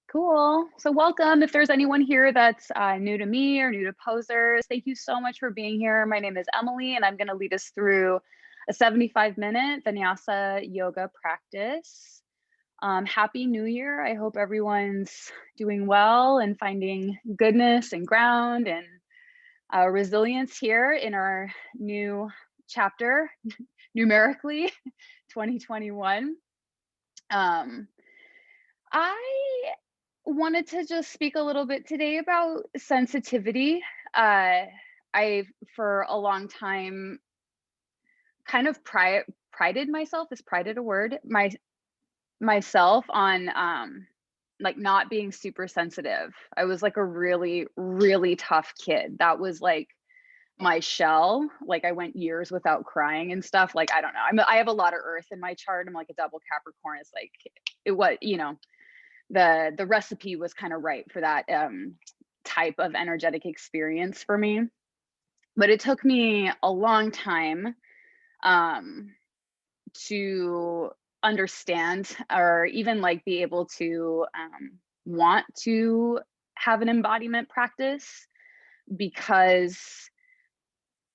Cool. So welcome. If there's anyone here that's new to me or new to posers, thank you so much for being here. My name is Emily, and I'm going to lead us through a 75-minute vinyasa yoga practice. Happy New Year. I hope everyone's doing well and finding goodness and ground and resilience here in our new chapter, numerically, 2021. I wanted to just speak a little bit today about sensitivity. I, for a long time, kind of prided myself, is prided a word, myself on like not being super sensitive. I was like a really, really tough kid. That was like my shell. Like I went years without crying and stuff. Like, I don't know. I have a lot of earth in my chart. I'm like a double Capricorn. It's like, it was, the recipe was kind of right for that type of energetic experience for me. But it took me a long time to understand or even like be able to want to have an embodiment practice, because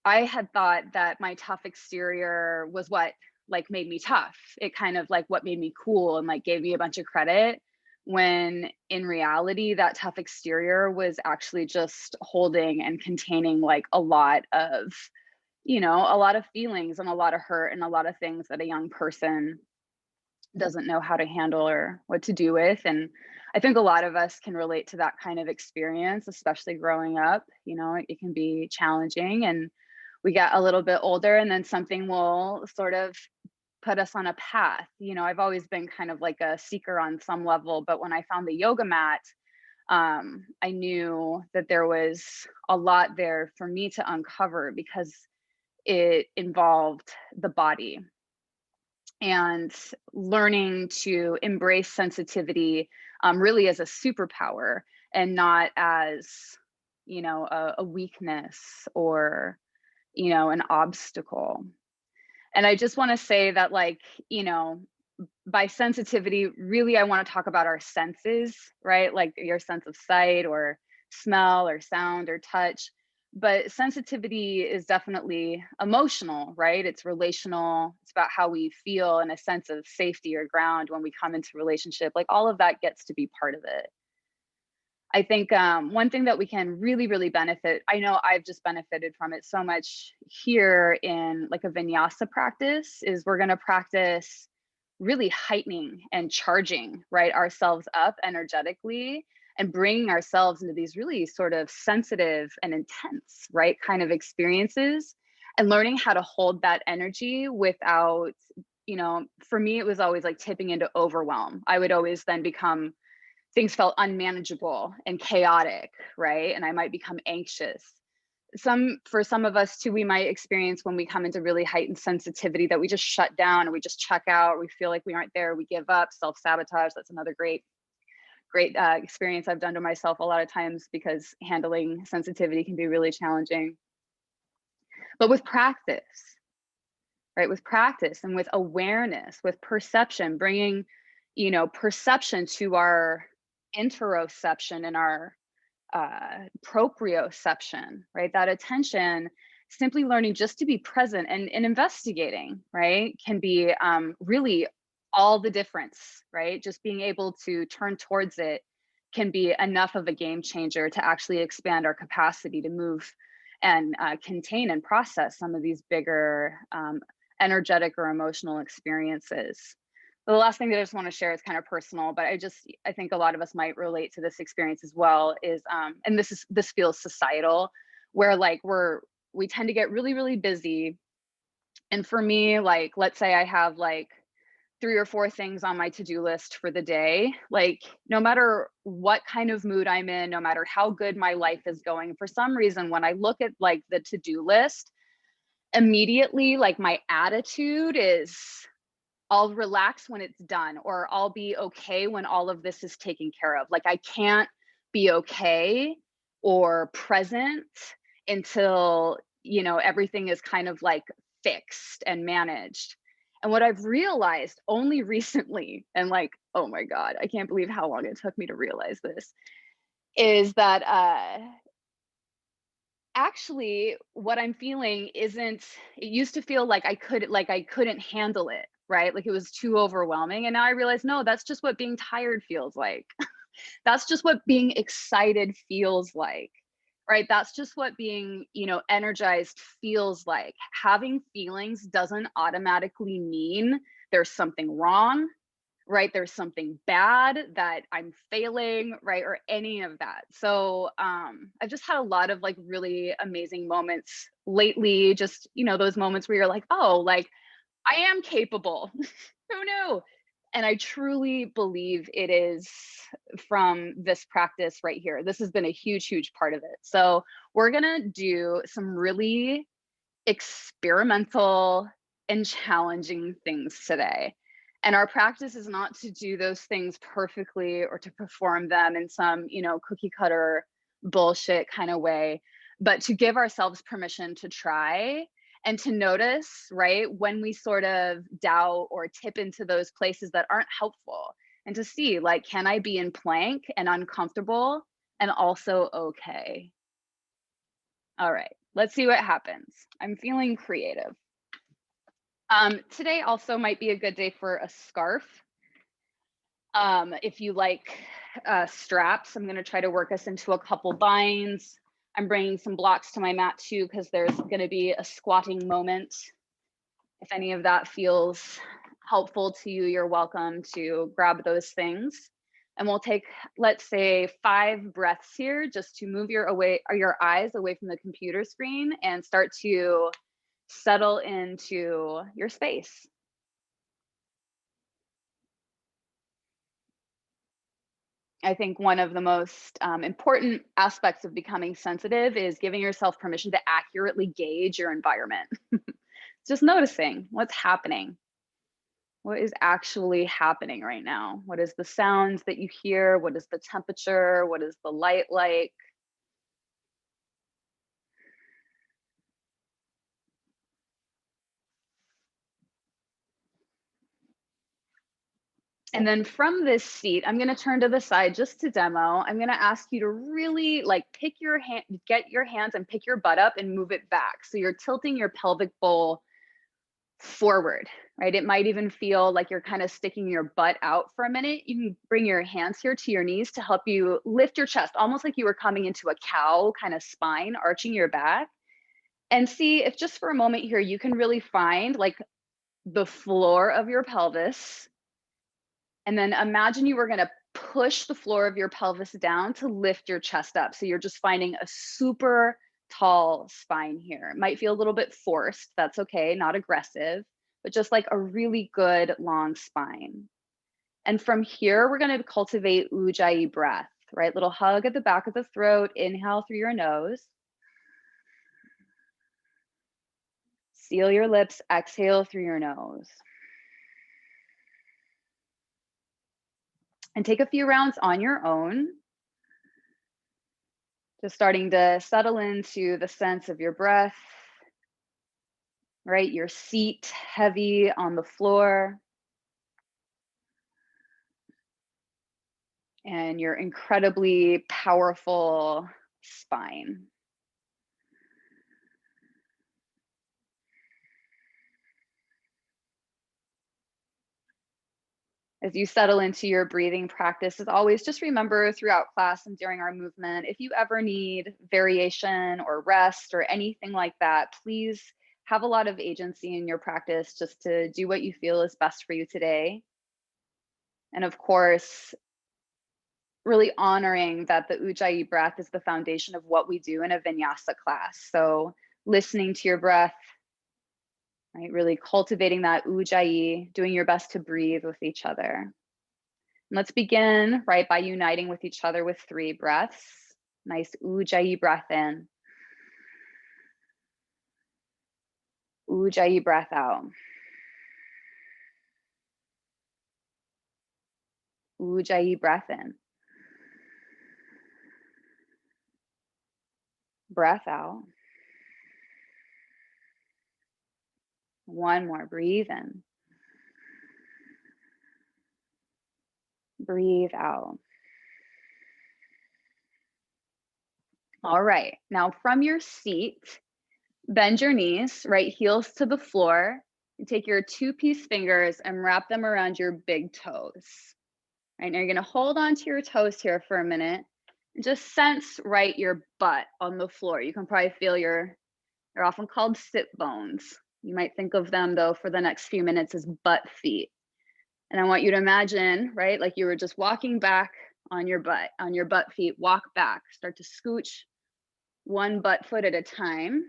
I had thought that my tough exterior was what like made me tough. It kind of like what made me cool and like gave me a bunch of credit, when in reality that tough exterior was actually just holding and containing like a lot of, a lot of feelings and a lot of hurt and a lot of things that a young person doesn't know how to handle or what to do with. And I think a lot of us can relate to that kind of experience, especially growing up. It can be challenging, and we get a little bit older and then something will sort of put us on a path. I've always been kind of like a seeker on some level, but when I found the yoga mat, I knew that there was a lot there for me to uncover, because it involved the body and learning to embrace sensitivity really as a superpower and not as, a weakness or, an obstacle. And I just want to say that, like, by sensitivity, really, I want to talk about our senses, right? Like your sense of sight or smell or sound or touch. But sensitivity is definitely emotional, right? It's relational. It's about how we feel and a sense of safety or ground when we come into relationship. Like all of that gets to be part of it. I think one thing that we can really, really benefit, I know I've just benefited from it so much here in like a vinyasa practice, is we're going to practice really heightening and charging, right, ourselves up energetically and bringing ourselves into these really sort of sensitive and intense, right, kind of experiences, and learning how to hold that energy without, for me, it was always like tipping into overwhelm. I would always then become, things felt unmanageable and chaotic, right? And I might become anxious. For some of us too, we might experience when we come into really heightened sensitivity that we just shut down or we just check out, or we feel like we aren't there, we give up, self-sabotage. That's another great experience I've done to myself a lot of times, because handling sensitivity can be really challenging. But with practice, right, with practice and with awareness, with perception, bringing, perception to our interoception and our proprioception, right? That attention, simply learning just to be present and investigating, right, can be really all the difference, right? Just being able to turn towards it can be enough of a game changer to actually expand our capacity to move and contain and process some of these bigger energetic or emotional experiences. The last thing that I just want to share is kind of personal, but I think a lot of us might relate to this experience as well, is and this feels societal, where like we tend to get really, really busy. And for me, like, let's say I have like 3 or 4 things on my to-do list for the day. Like, no matter what kind of mood I'm in, no matter how good my life is going, for some reason, when I look at like the to-do list, immediately like my attitude is, I'll relax when it's done, or I'll be okay when all of this is taken care of. Like I can't be okay or present until, everything is kind of like fixed and managed. And what I've realized only recently, and like, oh my God, I can't believe how long it took me to realize this, is that actually what I'm feeling isn't, it used to feel like I couldn't handle it, right? Like it was too overwhelming. And now I realize, no, that's just what being tired feels like. That's just what being excited feels like, right? That's just what being, energized feels like. Having feelings doesn't automatically mean there's something wrong, right? There's something bad that I'm failing, right? Or any of that. So I've just had a lot of like really amazing moments lately, just, those moments where you're like, oh, like I am capable. Who knew? And I truly believe it is from this practice right here. This has been a huge, huge part of it. So we're going to do some really experimental and challenging things today. And our practice is not to do those things perfectly or to perform them in some, cookie cutter bullshit kind of way, but to give ourselves permission to try and to notice, right, when we sort of doubt or tip into those places that aren't helpful, and to see, like, can I be in plank and uncomfortable and also okay? All right, let's see what happens. I'm feeling creative. Today also might be a good day for a scarf. If you like straps, I'm going to try to work us into a couple binds. I'm bringing some blocks to my mat too, because there's going to be a squatting moment. If any of that feels helpful to you, you're welcome to grab those things. And we'll take, let's say, 5 breaths here, just to move your eyes away from the computer screen and start to settle into your space. I think one of the most important aspects of becoming sensitive is giving yourself permission to accurately gauge your environment. Just noticing what's happening. What is actually happening right now? What is the sounds that you hear? What is the temperature? What is the light like? And then from this seat, I'm going to turn to the side just to demo. I'm going to ask you to really like pick your hand, get your hands and pick your butt up and move it back. So you're tilting your pelvic bowl forward, right? It might even feel like you're kind of sticking your butt out for a minute. You can bring your hands here to your knees to help you lift your chest, almost like you were coming into a cow kind of spine, arching your back. And see if just for a moment here, you can really find like the floor of your pelvis. And then imagine you were going to push the floor of your pelvis down to lift your chest up. So you're just finding a super tall spine here. It might feel a little bit forced. That's okay, not aggressive, but just like a really good long spine. And from here, we're going to cultivate Ujjayi breath, right? Little hug at the back of the throat. Inhale through your nose. Seal your lips. Exhale through your nose. And take a few rounds on your own. Just starting to settle into the sense of your breath, right? Your seat heavy on the floor. And your incredibly powerful spine. As you settle into your breathing practice, as always, just remember throughout class and during our movement, if you ever need variation or rest or anything like that, please have a lot of agency in your practice just to do what you feel is best for you today. And of course, really honoring that the Ujjayi breath is the foundation of what we do in a vinyasa class. So listening to your breath, right? Really cultivating that Ujjayi, doing your best to breathe with each other. And let's begin, right, by uniting with each other with 3 breaths. Nice Ujjayi breath in. Ujjayi breath out. Ujjayi breath in. Breath out. One more, breathe in. Breathe out. All right, now from your seat, bend your knees, right heels to the floor, and take your two-piece fingers and wrap them around your big toes. Right, now you're gonna hold on to your toes here for a minute and just sense, right, your butt on the floor. You can probably feel they're often called sit bones. You might think of them though for the next few minutes as butt feet. And I want you to imagine, right, like you were just walking back on your butt feet, walk back, start to scooch one butt foot at a time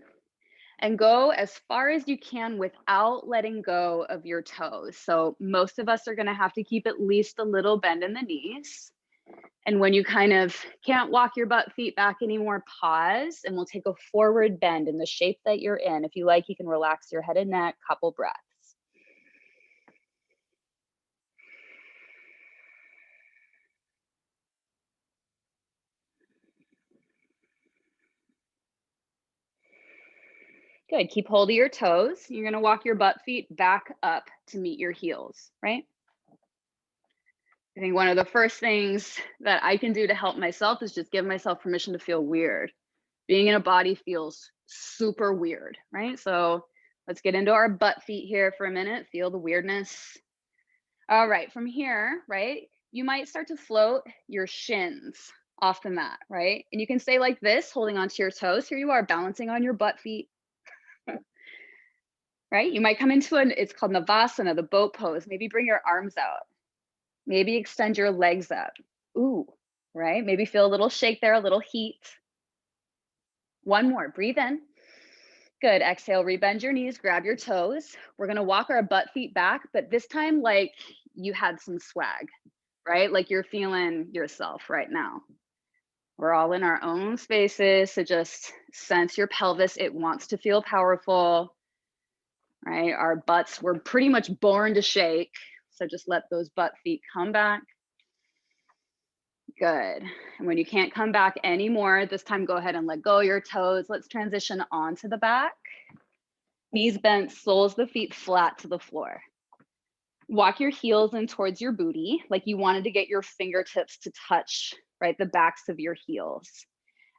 and go as far as you can without letting go of your toes. So most of us are going to have to keep at least a little bend in the knees. And when you kind of can't walk your butt feet back anymore, pause and we'll take a forward bend in the shape that you're in. If you like, you can relax your head and neck, couple breaths. Good. Keep hold of your toes. You're going to walk your butt feet back up to meet your heels, right? I think one of the first things that I can do to help myself is just give myself permission to feel weird. Being in a body feels super weird, right? So let's get into our butt feet here for a minute. Feel the weirdness. All right, from here, right, you might start to float your shins off the mat, right? And you can stay like this, holding onto your toes. Here you are, balancing on your butt feet. Right? You might come into it's called Navasana, the boat pose. Maybe bring your arms out. Maybe extend your legs up. Ooh, right? Maybe feel a little shake there, a little heat. One more, breathe in. Good, exhale, rebend your knees, grab your toes. We're gonna walk our butt feet back, but this time like you had some swag, right? Like you're feeling yourself right now. We're all in our own spaces, so just sense your pelvis. It wants to feel powerful. Right? Our butts were pretty much born to shake. So just let those butt feet come back. Good. And when you can't come back anymore, this time go ahead and let go of your toes. Let's transition onto the back. Knees bent, soles of the feet flat to the floor. Walk your heels in towards your booty, like you wanted to get your fingertips to touch, right, the backs of your heels.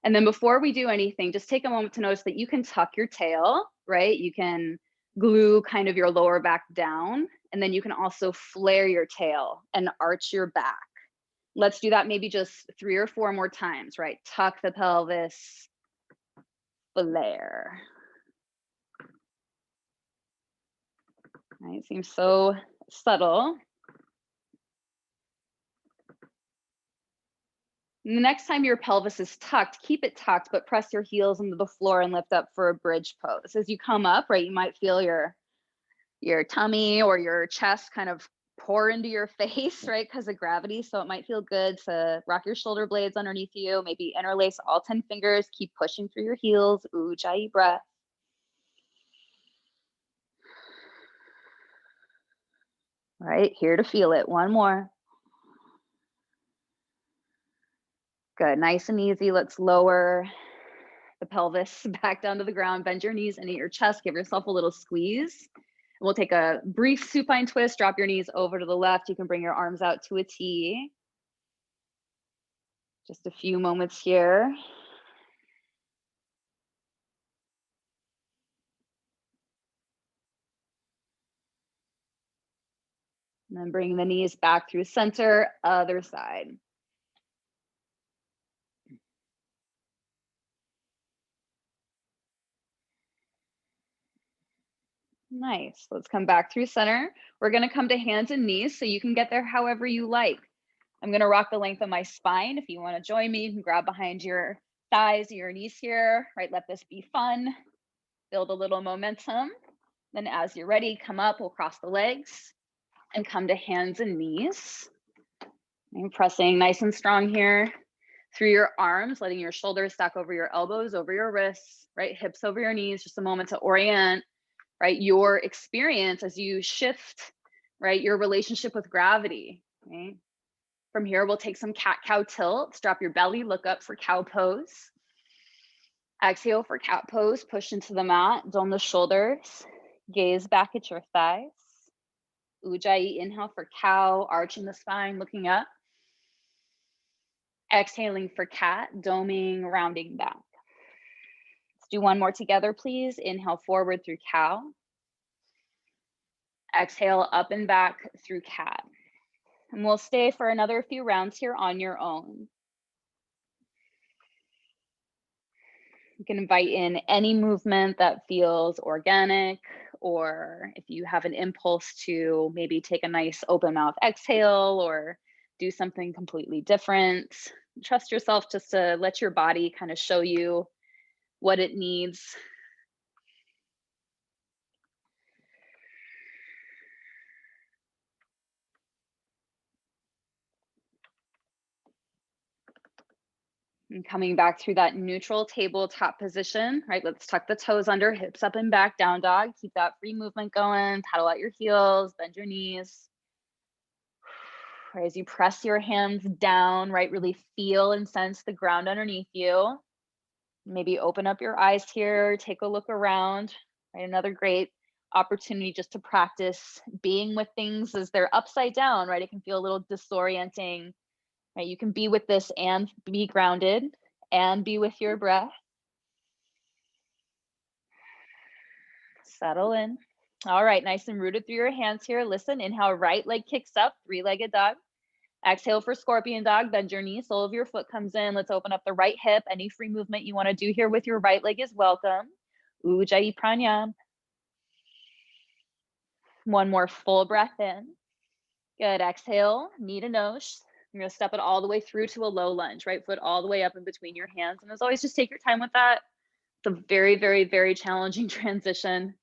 And then before we do anything, just take a moment to notice that you can tuck your tail, right? You can glue kind of your lower back down, and then you can also flare your tail and arch your back. Let's do that maybe just 3 or 4 more times, right? Tuck the pelvis, flare. Right, seems so subtle. And the next time your pelvis is tucked, keep it tucked, but press your heels into the floor and lift up for a bridge pose. As you come up, right, you might feel your tummy or your chest kind of pour into your face, right, because of gravity. So it might feel good to rock your shoulder blades underneath you, maybe interlace all 10 fingers, keep pushing through your heels. Ujjayi breath. Right, here to feel it. One more. Good, nice and easy. Let's lower the pelvis back down to the ground, bend your knees into your chest, give yourself a little squeeze. We'll take a brief supine twist, drop your knees over to the left. You can bring your arms out to a T. Just a few moments here. And then bring the knees back through center, other side. Nice. Let's come back through center. We're going to come to hands and knees so you can get there however you like. I'm going to rock the length of my spine. If you want to join me, you can grab behind your thighs, your knees here, right? Let this be fun. Build a little momentum. Then as you're ready, come up, we'll cross the legs and come to hands and knees. And pressing nice and strong here through your arms, letting your shoulders stack over your elbows, over your wrists, right? Hips over your knees, just a moment to orient, right? Your experience as you shift, right? Your relationship with gravity, right? From here, we'll take some cat-cow tilts. Drop your belly, look up for cow pose. Exhale for cat pose, push into the mat, dome the shoulders, gaze back at your thighs. Ujjayi, inhale for cow, arching the spine, looking up. Exhaling for cat, doming, rounding back. Let's do one more together, please. Inhale forward through cow. Exhale up and back through cat. And we'll stay for another few rounds here on your own. You can invite in any movement that feels organic, or if you have an impulse to maybe take a nice open mouth exhale or do something completely different. Trust yourself just to let your body kind of show you what it needs. And coming back through that neutral tabletop position, right? Let's tuck the toes under, hips up and back, down dog. Keep that free movement going. Paddle out your heels, bend your knees. Right, as you press your hands down, right? Really feel and sense the ground underneath you. Maybe open up your eyes here, take a look around, right? Another great opportunity just to practice being with things as they're upside down, right? It can feel a little disorienting, right? You can be with this and be grounded and be with your breath. Settle in. All right, nice and rooted through your hands here. Listen, inhale, right leg kicks up, three-legged dog. Exhale for scorpion dog, bend your knee, sole of your foot comes in. Let's open up the right hip. Any free movement you want to do here with your right leg is welcome. Ujjayi pranayama. One more full breath in. Good, exhale, knee to nose. You're gonna step it all the way through to a low lunge, right foot all the way up in between your hands. And as always, just take your time with that. It's a very, very, very challenging transition.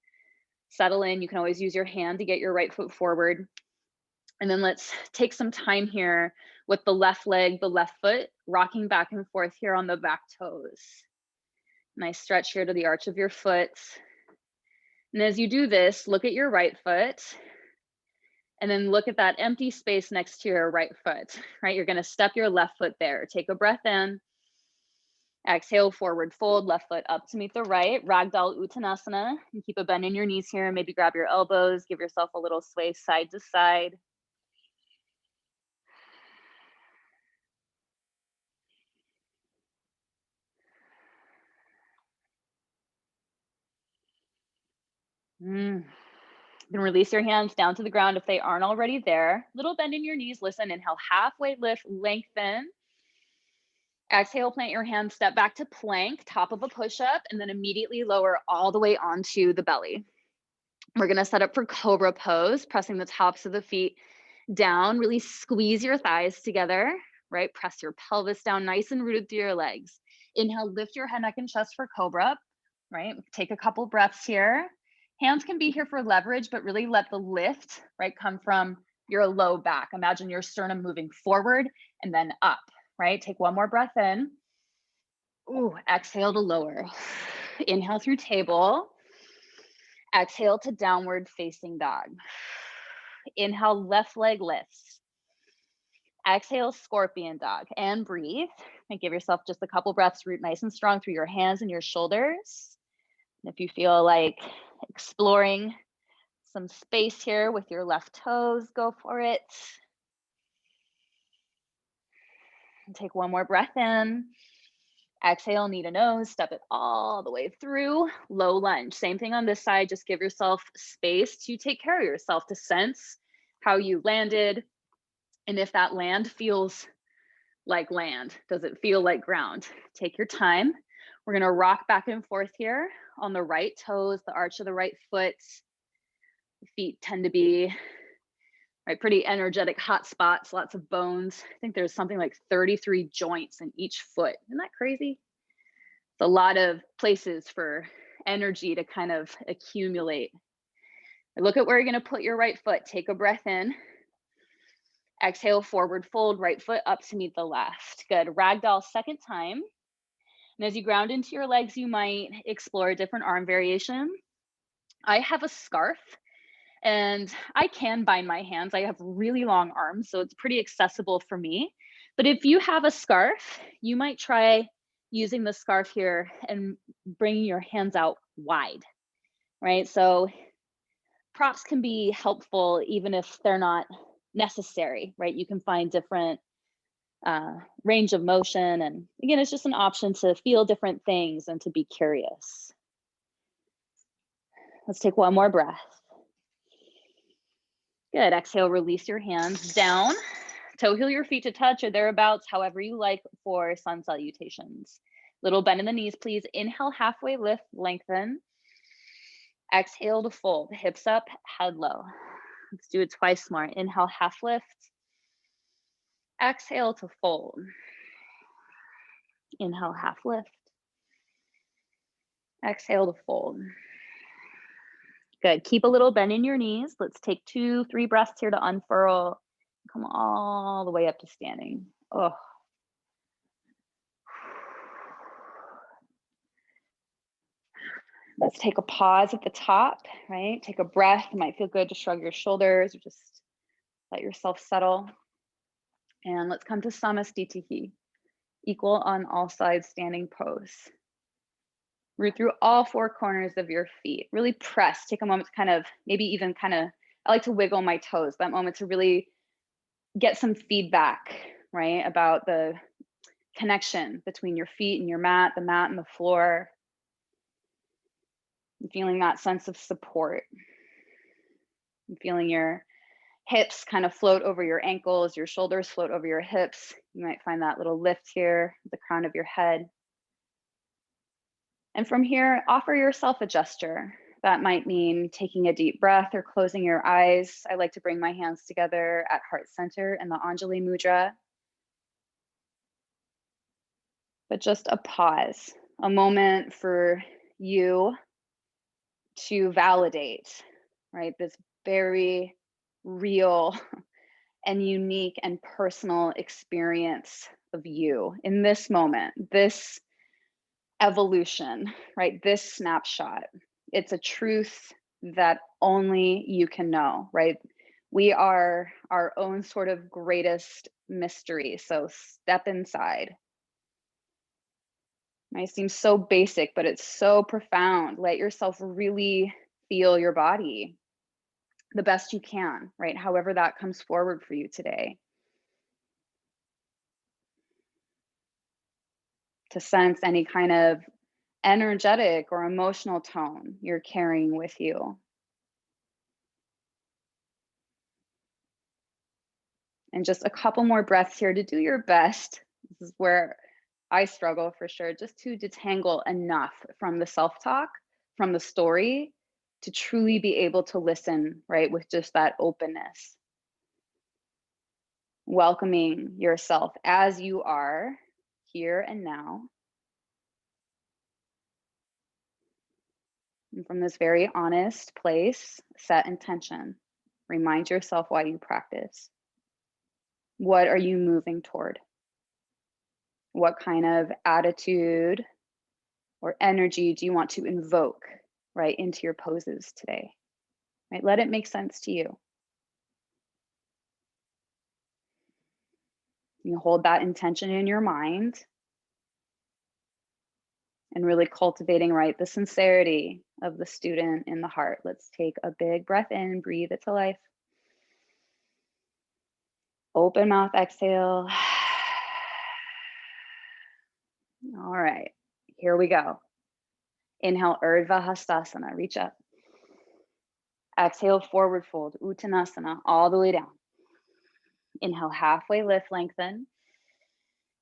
Settle in, you can always use your hand to get your right foot forward. And then let's take some time here with the left leg, the left foot, rocking back and forth here on the back toes. Nice stretch here to the arch of your foot. And as you do this, look at your right foot and then look at that empty space next to your right foot, right? You're gonna step your left foot there. Take a breath in. Exhale, forward fold, left foot up to meet the right. Ragdoll Uttanasana. And keep a bend in your knees here. Maybe grab your elbows, give yourself a little sway side to side. Then release your hands down to the ground if they aren't already there. Little bend in your knees. Listen, inhale, halfway lift, lengthen. Exhale, plant your hands, step back to plank, top of a push-up, and then immediately lower all the way onto the belly. We're gonna set up for cobra pose, pressing the tops of the feet down. Really squeeze your thighs together, right? Press your pelvis down nice and rooted through your legs. Inhale, lift your head, neck, and chest for cobra, right? Take a couple breaths here. Hands can be here for leverage, but really let the lift, right, come from your low back. Imagine your sternum moving forward and then up, right? Take one more breath in. Ooh, exhale to lower. Inhale through table. Exhale to downward facing dog. Inhale, left leg lifts. Exhale, scorpion dog, and breathe. And give yourself just a couple breaths, root nice and strong through your hands and your shoulders. And if you feel like exploring some space here with your left toes, go for it. And take one more breath in. Exhale, knee to nose, step it all the way through. Low lunge. Same thing on this side. Just give yourself space to take care of yourself, to sense how you landed. And if that land feels like land, does it feel like ground? Take your time. We're gonna rock back and forth here on the right toes, the arch of the right foot. The feet tend to be right, pretty energetic hot spots, lots of bones. I think there's something like 33 joints in each foot. Isn't that crazy? It's a lot of places for energy to kind of accumulate. Look at where you're gonna put your right foot. Take a breath in. Exhale, forward fold, right foot up to meet the left. Good, ragdoll second time. And as you ground into your legs, you might explore a different arm variation. I have a scarf and I can bind my hands. I have really long arms, so it's pretty accessible for me. But if you have a scarf, you might try using the scarf here and bringing your hands out wide, right? So props can be helpful even if they're not necessary, right? You can find different range of motion. And again, it's just an option to feel different things and to be curious. Let's take one more breath. Good. Exhale, release your hands down. Toe heel your feet to touch or thereabouts, however you like for sun salutations. Little bend in the knees, please. Inhale, halfway lift, lengthen. Exhale to fold, hips up, head low. Let's do it twice more. Inhale, half lift. Exhale to fold. Inhale, half lift. Exhale to fold. Good. Keep a little bend in your knees. Let's take 2-3 breaths here to unfurl. Come all the way up to standing. Oh. Let's take a pause at the top, right? Take a breath. It might feel good to shrug your shoulders or just let yourself settle. And let's come to Samasthiti, equal on all sides standing pose. Root through all 4 corners of your feet. Really press. Take a moment to kind of, maybe even kind of, I like to wiggle my toes. That moment to really get some feedback, right? About the connection between your feet and your mat, the mat and the floor. And feeling that sense of support. And feeling your hips kind of float over your ankles, your shoulders float over your hips. You might find that little lift here at the crown of your head. And from here, offer yourself a gesture. That might mean taking a deep breath or closing your eyes. I like to bring my hands together at heart center in the Anjali Mudra. But just a pause, a moment for you to validate, right? This very real and unique and personal experience of you in this moment, this evolution, right? This snapshot. It's a truth that only you can know, right? We are our own sort of greatest mystery. So step inside. It seems so basic, but it's so profound. Let yourself really feel your body the best you can, right? However that comes forward for you today. To sense any kind of energetic or emotional tone you're carrying with you. And just a couple more breaths here to do your best. This is where I struggle for sure, just to detangle enough from the self-talk, from the story, to truly be able to listen, right, with just that openness. Welcoming yourself as you are, here and now. And from this very honest place, set intention. Remind yourself why you practice. What are you moving toward? What kind of attitude or energy do you want to invoke, right, into your poses today? Right? Let it make sense to you. You hold that intention in your mind and really cultivating, right, the sincerity of the student in the heart. Let's take a big breath in, breathe it to life. Open mouth, exhale. All right, here we go. Inhale, Urdhva Hastasana, reach up. Exhale, forward fold, Uttanasana, all the way down. Inhale, halfway lift, lengthen.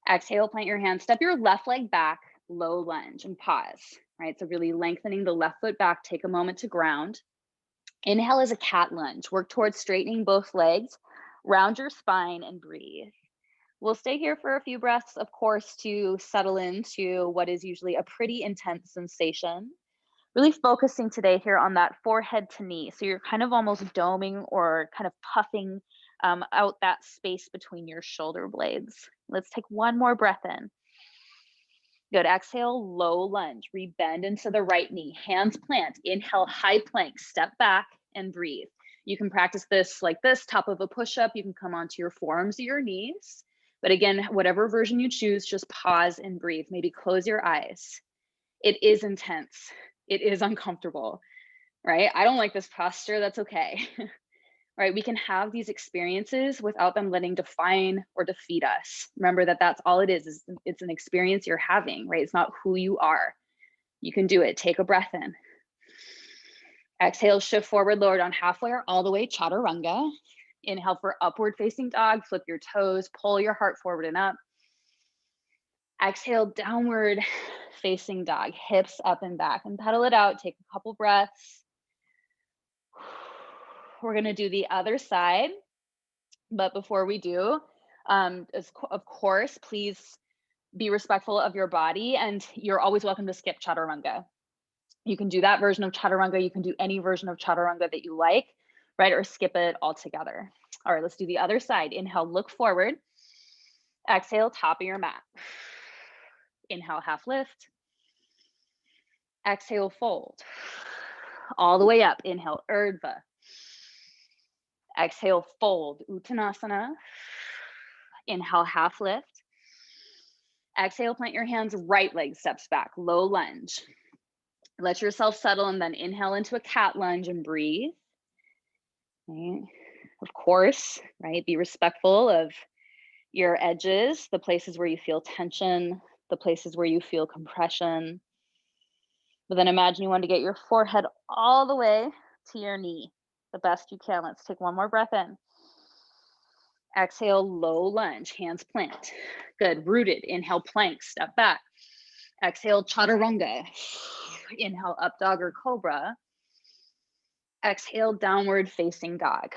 Exhale, plant your hands, step your left leg back, low lunge, and pause, right? So really lengthening the left foot back, take a moment to ground. Inhale is a cat lunge. Work towards straightening both legs, round your spine, and breathe. We'll stay here for a few breaths, of course, to settle into what is usually a pretty intense sensation. Really focusing today here on that forehead to knee. So you're kind of almost doming or kind of puffing out that space between your shoulder blades. Let's take one more breath in. Good. Exhale, low lunge. Rebend into the right knee. Hands plant. Inhale, high plank. Step back and breathe. You can practice this like this, top of a push-up. You can come onto your forearms or your knees. But again, whatever version you choose, just pause and breathe. Maybe close your eyes. It is intense. It is uncomfortable, right? I don't like this posture. That's okay. right? We can have these experiences without them letting define or defeat us. Remember that that's all it is it's an experience you're having, right? It's not who you are. You can do it. Take a breath in. Exhale, shift forward, lower down halfway or all the way, chaturanga. Inhale for upward facing dog, flip your toes, pull your heart forward and up. Exhale, downward facing dog, hips up and back, and pedal it out. Take a couple breaths. We're gonna do the other side, but before we do, of course, please be respectful of your body, and you're always welcome to skip chaturanga. You can do that version of chaturanga. You can do any version of chaturanga that you like, right? Or skip it altogether. All right, let's do the other side. Inhale, look forward. Exhale, top of your mat. Inhale, half lift. Exhale, fold. All the way up. Inhale, urdhva. Exhale, fold, uttanasana. Inhale, half lift. Exhale, plant your hands, right leg steps back, low lunge. Let yourself settle and then inhale into a cat lunge and breathe. Right? Of course, right? Be respectful of your edges, the places where you feel tension, the places where you feel compression. But then imagine you want to get your forehead all the way to your knee, the best you can. Let's take one more breath in. Exhale, low lunge, hands plant. Good, rooted. Inhale, plank, step back. Exhale, chaturanga. Inhale, up dog or cobra. Exhale, downward facing dog.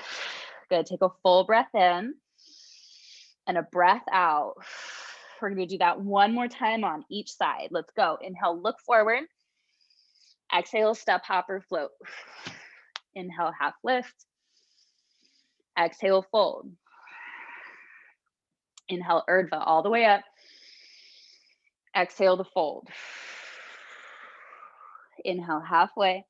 Good, take a full breath in and a breath out. We're gonna do that one more time on each side. Let's go. Inhale, look forward. Exhale, step, hop, or float. Inhale, half lift. Exhale, fold. Inhale, urdhva, all the way up. Exhale to fold. Inhale, halfway.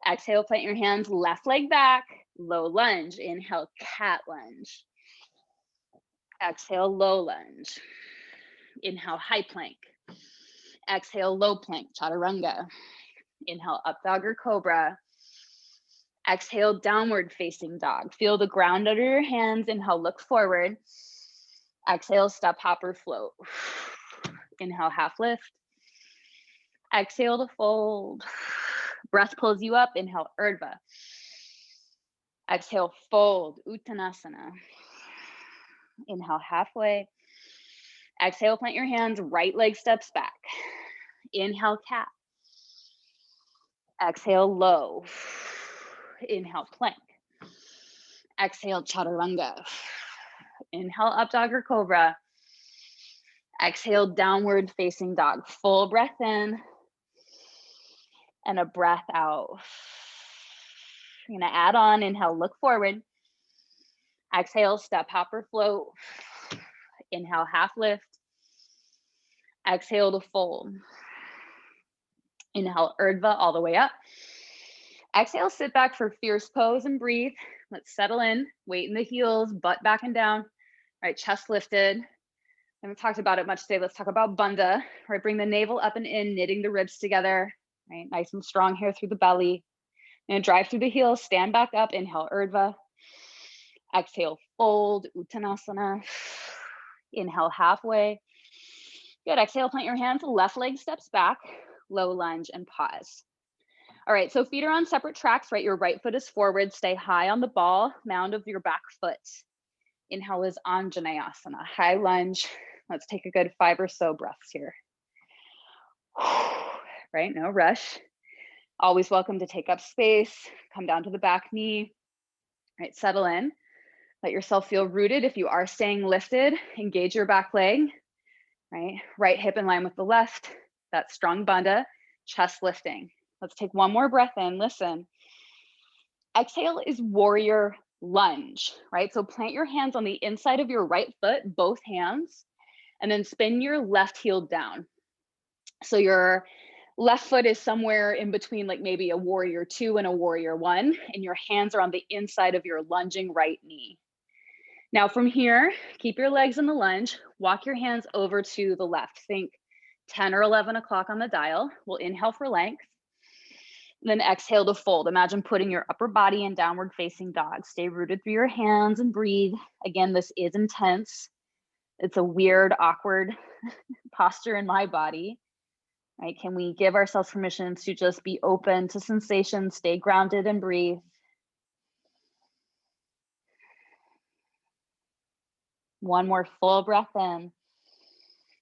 Exhale, plant your hands, left leg back, low lunge. Inhale, cat lunge. Exhale, low lunge. Inhale, high plank. Exhale, low plank, chaturanga. Inhale, up dog or cobra. Exhale, downward facing dog. Feel the ground under your hands. Inhale, look forward. Exhale, step, hop, or float. Inhale, half lift. Exhale to fold. Breath pulls you up. Inhale, urdhva. Exhale, fold, uttanasana. Inhale, halfway. Exhale, plant your hands, right leg steps back. Inhale, cat. Exhale, low. Inhale, plank. Exhale, chaturanga. Inhale, up dog or cobra. Exhale, downward facing dog. Full breath in and a breath out. You're gonna add on, inhale, look forward. Exhale, step, hop, or float. Inhale, half lift. Exhale to fold. Inhale, urdhva, all the way up. Exhale, sit back for fierce pose and breathe. Let's settle in, weight in the heels, butt back and down. All right, chest lifted. I haven't talked about it much today. Let's talk about bandha. Right, bring the navel up and in, knitting the ribs together. Right, nice and strong here through the belly. And drive through the heels, stand back up, inhale, urdhva. Exhale, fold, uttanasana. Inhale, halfway. Good, exhale, plant your hands, left leg steps back, low lunge and pause. All right, so feet are on separate tracks, right? Your right foot is forward, stay high on the ball, mound of your back foot. Inhale is Anjaneyasana, high lunge. Let's take a good 5 or so breaths here. Right, no rush. Always welcome to take up space, come down to the back knee. Right, settle in. Let yourself feel rooted. If you are staying lifted, engage your back leg, right? Right hip in line with the left. That's strong bandha, chest lifting. Let's take one more breath in, listen. Exhale is warrior lunge, right? So plant your hands on the inside of your right foot, both hands, and then spin your left heel down. So your left foot is somewhere in between, like maybe a warrior 2 and a warrior 1, and your hands are on the inside of your lunging right knee. Now from here, keep your legs in the lunge, walk your hands over to the left. Think 10 or 11 o'clock on the dial. We'll inhale for length. Then exhale to fold. Imagine putting your upper body in downward facing dog. Stay rooted through your hands and breathe. Again, this is intense. It's a weird, awkward posture in my body, right? Can we give ourselves permission to just be open to sensation, stay grounded and breathe? One more full breath in.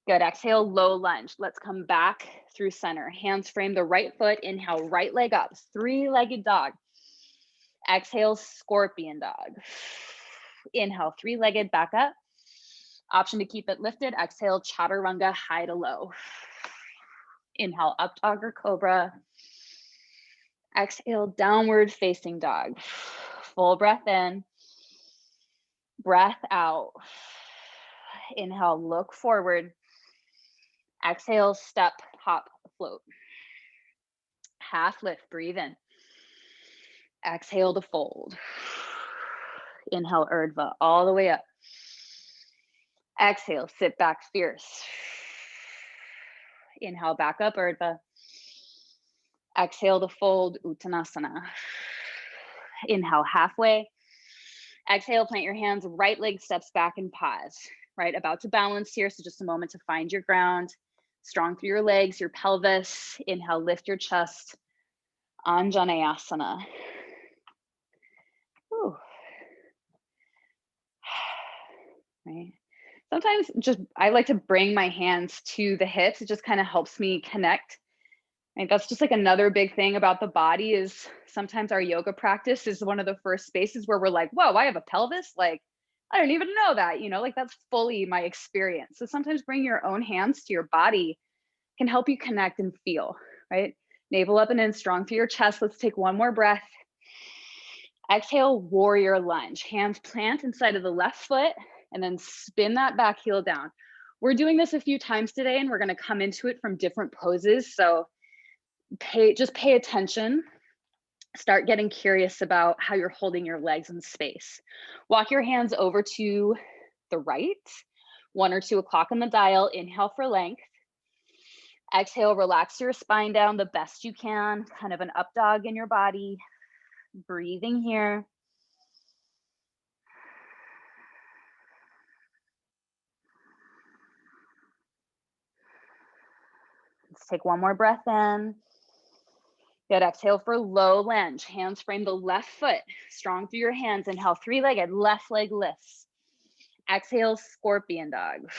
Good, exhale, low lunge. Let's come back through center. Hands frame the right foot, inhale, right leg up, three-legged dog. Exhale, scorpion dog. Inhale, three-legged back up. Option to keep it lifted. Exhale, chaturanga, high to low. Inhale, up dog or cobra. Exhale, downward facing dog. Full breath in. Breath out. Inhale, look forward. Exhale, step, hop, float. Half lift, breathe in. Exhale to fold. Inhale, Urdhva, all the way up. Exhale, sit back, fierce. Inhale, back up, Urdhva. Exhale to fold, Uttanasana. Inhale, halfway. Exhale, plant your hands, right leg steps back and pause, right? About to balance here, so just a moment to find your ground. Strong through your legs, your pelvis. Inhale, lift your chest. Anjaneyasana. Whew. Right. Sometimes just, I like to bring my hands to the hips. It just kind of helps me connect. Right? That's just like another big thing about the body is sometimes our yoga practice is one of the first spaces where we're like, whoa, I have a pelvis. Like, I don't even know that, you know, like that's fully my experience. So sometimes bring your own hands to your body can help you connect and feel, right? Navel up and in, strong through your chest. Let's take one more breath. Exhale, warrior lunge. Hands plant inside of the left foot and then spin that back heel down. We're doing this a few times today and we're gonna come into it from different poses. So just pay attention. Start getting curious about how you're holding your legs in space. Walk your hands over to the right, 1 or 2 o'clock on the dial. Inhale for length. Exhale, relax your spine down the best you can, kind of an up dog in your body. Breathing here. Let's take one more breath in. Good, exhale for low lunge. Hands frame the left foot, strong through your hands. Inhale, three-legged, left leg lifts. Exhale, scorpion dog.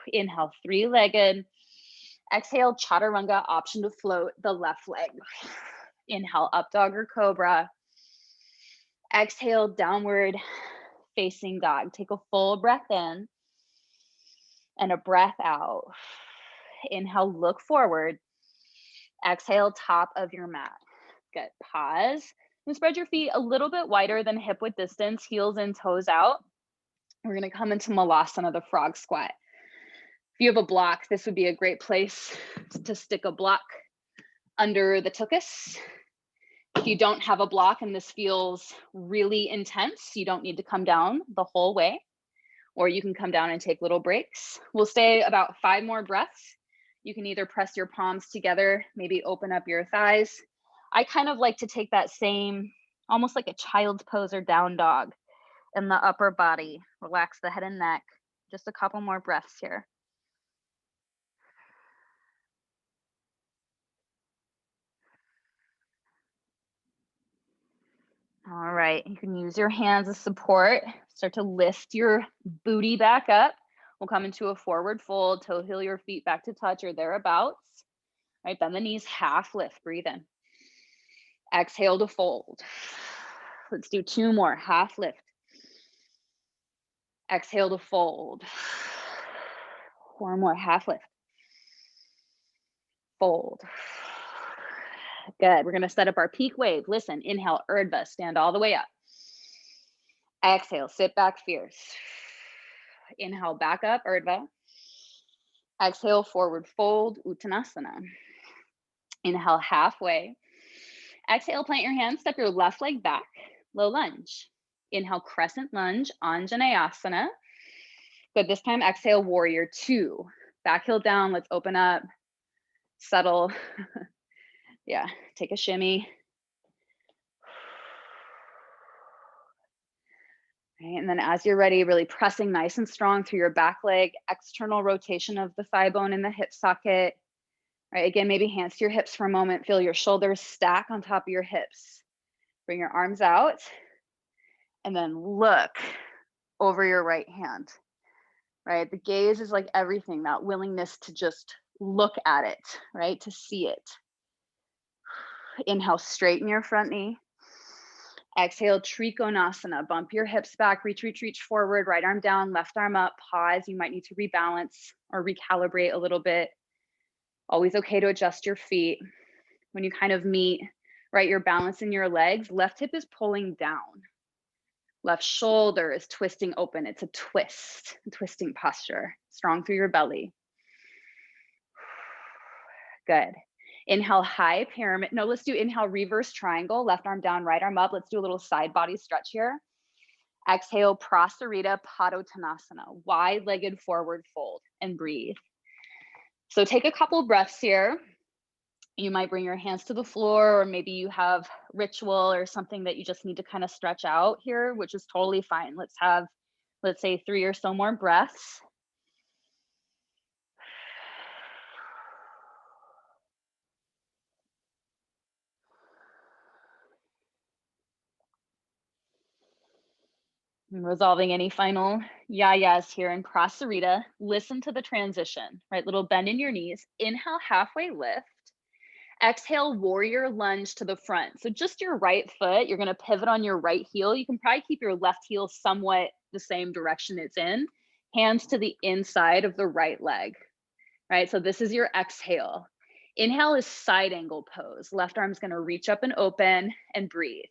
Inhale, three-legged. Exhale, chaturanga, option to float the left leg. Inhale, up dog or cobra. Exhale, downward facing dog. Take a full breath in and a breath out. Inhale, look forward. Exhale, top of your mat. Good, pause. And spread your feet a little bit wider than hip width distance, heels in, toes out. We're gonna come into Malasana, the frog squat. If you have a block, this would be a great place to stick a block under the tuchus. If you don't have a block and this feels really intense, you don't need to come down the whole way, or you can come down and take little breaks. We'll stay about 5 more breaths. You can either press your palms together, maybe open up your thighs. I kind of like to take that same, almost like a child's pose or down dog in the upper body. Relax the head and neck. Just a couple more breaths here. All right, you can use your hands as support. Start to lift your booty back up. We'll come into a forward fold, toe heel your feet back to touch or thereabouts. Right, bend the knees, half lift, breathe in. Exhale to fold. Let's do 2 more, half lift. Exhale to fold. 4 more, half lift. Fold. Good, we're gonna set up our peak wave. Listen, inhale, Urdhva, stand all the way up. Exhale, sit back, fierce. Inhale, back up, Urdhva. Exhale, forward fold, Uttanasana. Inhale, halfway. Exhale, plant your hands, step your left leg back, low lunge. Inhale, crescent lunge, Anjaneyasana. Good, this time exhale, warrior 2. Back heel down, let's open up, settle. Yeah, take a shimmy. Right, and then as you're ready, really pressing nice and strong through your back leg, external rotation of the thigh bone in the hip socket. Right, again, maybe hands to your hips for a moment. Feel your shoulders stack on top of your hips. Bring your arms out and then look over your right hand. Right, the gaze is like everything, that willingness to just look at it, right, to see it. Inhale, straighten your front knee. Exhale, Trikonasana. Bump your hips back, reach, reach, reach forward, right arm down, left arm up, pause. You might need to rebalance or recalibrate a little bit. Always okay to adjust your feet. When you kind of meet, right, your balance in your legs, left hip is pulling down. Left shoulder is twisting open. It's a twist, a twisting posture. Strong through your belly. Good. Inhale, high pyramid. No, let's do inhale, reverse triangle. Left arm down, right arm up. Let's do a little side body stretch here. Exhale, Prasarita Padottanasana. Wide-legged forward fold and breathe. So take a couple breaths here. You might bring your hands to the floor, or maybe you have ritual or something that you just need to kind of stretch out here, which is totally fine. Let's have, let's say 3 or so more breaths. And resolving any final yayas here in Prasarita. Listen to the transition, right? Little bend in your knees. Inhale, halfway lift. Exhale, warrior lunge to the front. So just your right foot, you're gonna pivot on your right heel. You can probably keep your left heel somewhat the same direction it's in. Hands to the inside of the right leg, right? So this is your exhale. Inhale is side angle pose. Left arm's gonna reach up and open and breathe.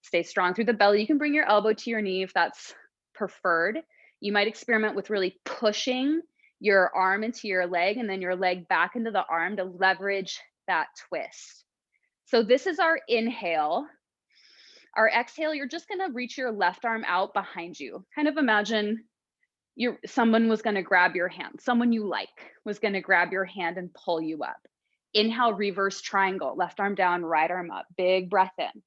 Stay strong through the belly. You can bring your elbow to your knee if that's preferred. You might experiment with really pushing your arm into your leg and then your leg back into the arm to leverage that twist. So this is our inhale. Our exhale, you're just gonna reach your left arm out behind you. Kind of imagine someone was gonna grab your hand, someone you like was gonna grab your hand and pull you up. Inhale, reverse triangle, left arm down, right arm up, big breath in.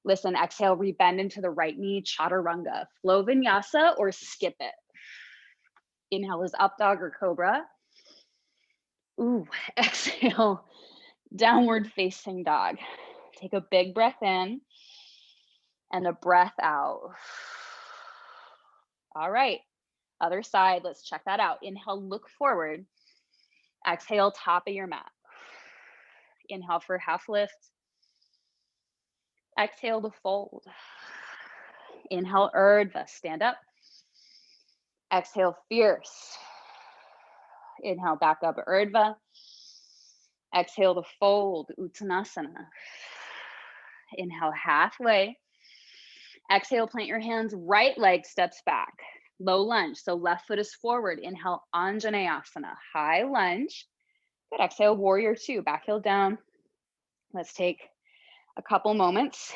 Listen, exhale, rebend into the right knee, chaturanga, flow vinyasa or skip it. Inhale is up dog or cobra. Ooh, exhale, downward facing dog. Take a big breath in and a breath out. All right, other side, let's check that out. Inhale, look forward. Exhale, top of your mat. Inhale for half lift. Exhale to fold. Inhale, Urdhva, stand up. Exhale, fierce. Inhale, back up, Urdhva. Exhale to fold, Uttanasana. Inhale, halfway. Exhale, plant your hands, right leg steps back. Low lunge, so left foot is forward. Inhale, Anjaneyasana, high lunge. Good, exhale, warrior two, back heel down. Let's take a couple moments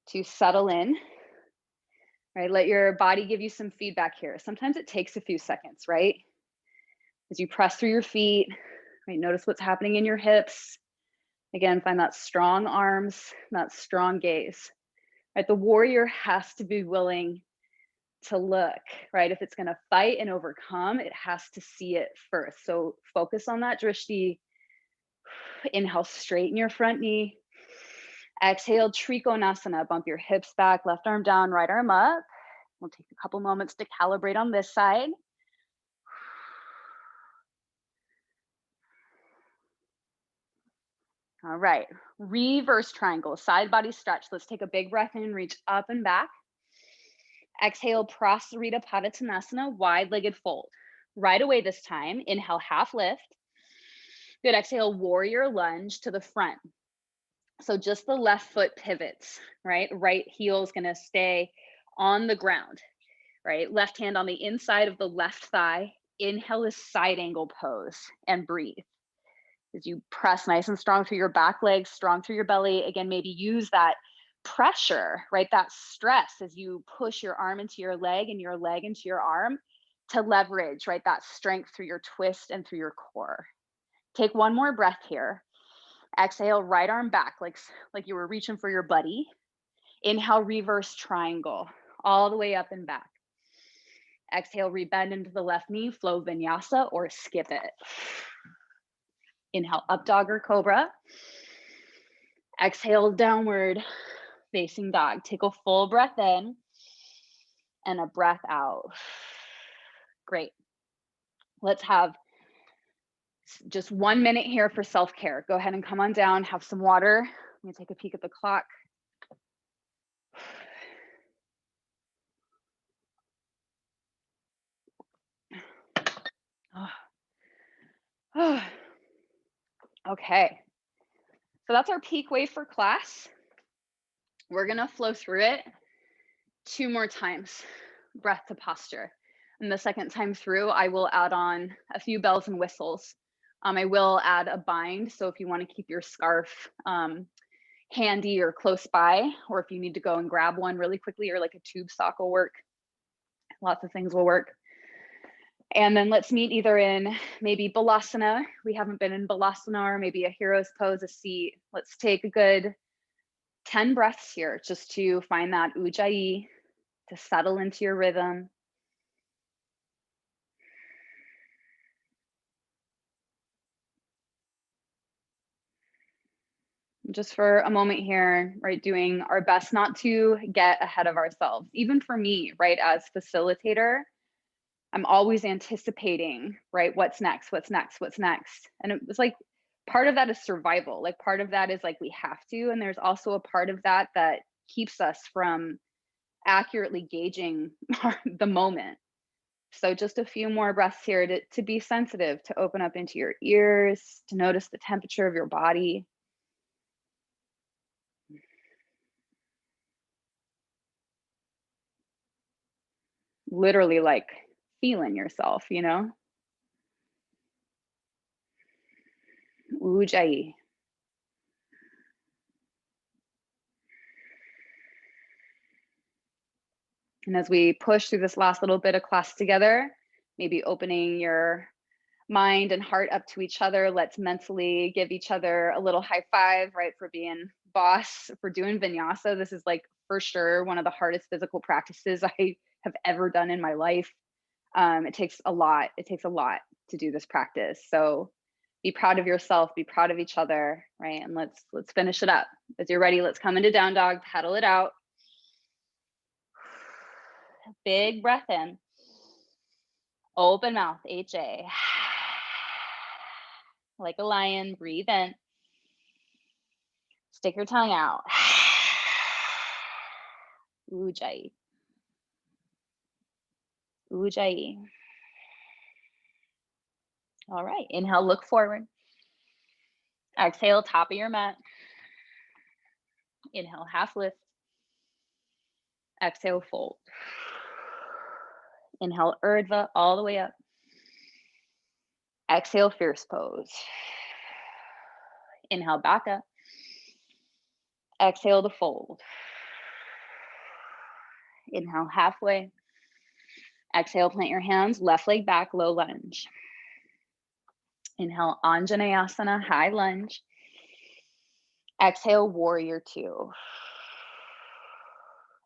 to settle in. Right, let your body give you some feedback here. Sometimes it takes a few seconds, right? As you press through your feet, right, notice what's happening in your hips. Again, find that strong arms, that strong gaze. Right, the warrior has to be willing to look, right? If it's gonna fight and overcome, it has to see it first. So focus on that drishti. Inhale, straighten your front knee. Exhale, Trikonasana, bump your hips back, left arm down, right arm up. We'll take a couple moments to calibrate on this side. All right, reverse triangle, side body stretch. Let's take a big breath in, reach up and back. Exhale, Prasarita Padottanasana, wide-legged fold. Right away this time, inhale, half lift. Good, exhale, warrior lunge to the front. So just the left foot pivots, right? Right heel is gonna stay on the ground, right? Left hand on the inside of the left thigh. Inhale is side angle pose and breathe. As you press nice and strong through your back legs, strong through your belly. Again, maybe use that pressure, right? That stress as you push your arm into your leg and your leg into your arm to leverage, right? That strength through your twist and through your core. Take one more breath here. Exhale, right arm back, like you were reaching for your buddy. Inhale, reverse triangle, all the way up and back. Exhale, rebend into the left knee, flow vinyasa or skip it. Inhale, up dog or cobra. Exhale, downward facing dog. Take a full breath in and a breath out. Great. Let's have just 1 minute here for self-care. Go ahead and come on down, have some water. Let me take a peek at the clock. Okay, so that's our peak wave for class. We're gonna flow through it 2 more times, breath to posture. And the second time through, I will add on a few bells and whistles. I will add a bind, so if you wanna keep your scarf handy or close by, or if you need to go and grab one really quickly, or like a tube sock will work. Lots of things will work. And then let's meet either in maybe Balasana. We haven't been in Balasana, or maybe a hero's pose, a seat. Let's take a good 10 breaths here just to find that ujjayi, to settle into your rhythm. Just for a moment here, right, doing our best not to get ahead of ourselves. Even for me, right, as facilitator, I'm always anticipating, right, what's next, what's next, what's next. And it was like, part of that is survival. Like part of that is like, we have to, and there's also a part of that that keeps us from accurately gauging the moment. So just a few more breaths here to be sensitive, to open up into your ears, to notice the temperature of your body. Literally like feeling yourself, you know? Ujjayi. And as we push through this last little bit of class together, maybe opening your mind and heart up to each other, let's mentally give each other a little high five, right, for being boss, for doing vinyasa. This is like for sure one of the hardest physical practices I have ever done in my life. It takes a lot. It takes a lot to do this practice. So be proud of yourself, be proud of each other, right? And let's finish it up. As you're ready, let's come into down dog, pedal it out. Big breath in. Open mouth, HA. Like a lion, breathe in. Stick your tongue out. Ujjayi. Ujjayi. All right, inhale, look forward. Exhale, top of your mat. Inhale, half lift. Exhale, fold. Inhale, Urdhva, all the way up. Exhale, fierce pose. Inhale, back up. Exhale to fold. Inhale, halfway. Exhale, plant your hands, left leg back, low lunge. Inhale, Anjaneyasana, high lunge. Exhale, warrior two.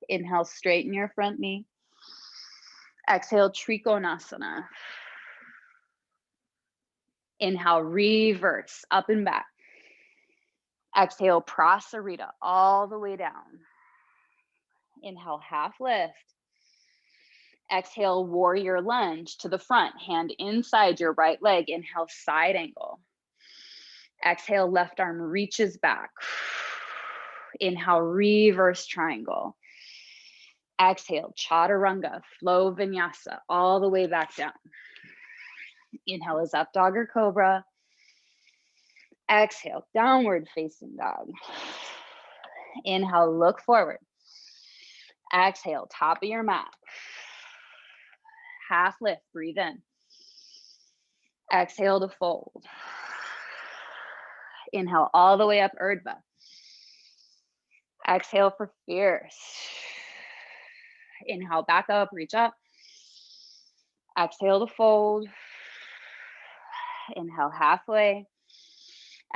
Inhale, straighten your front knee. Exhale, Trikonasana. Inhale, reverse, up and back. Exhale, Prasarita, all the way down. Inhale, half lift. Exhale, warrior lunge to the front, hand inside your right leg. Inhale, side angle. Exhale, left arm reaches back. Inhale, reverse triangle. Exhale, chaturanga, flow vinyasa, all the way back down. Inhale is up dog or cobra. Exhale, downward facing dog. Inhale, look forward. Exhale, top of your mat. Half lift, breathe in. Exhale to fold. Inhale all the way up, Urdhva. Exhale for fierce. Inhale, back up, reach up. Exhale to fold. Inhale halfway.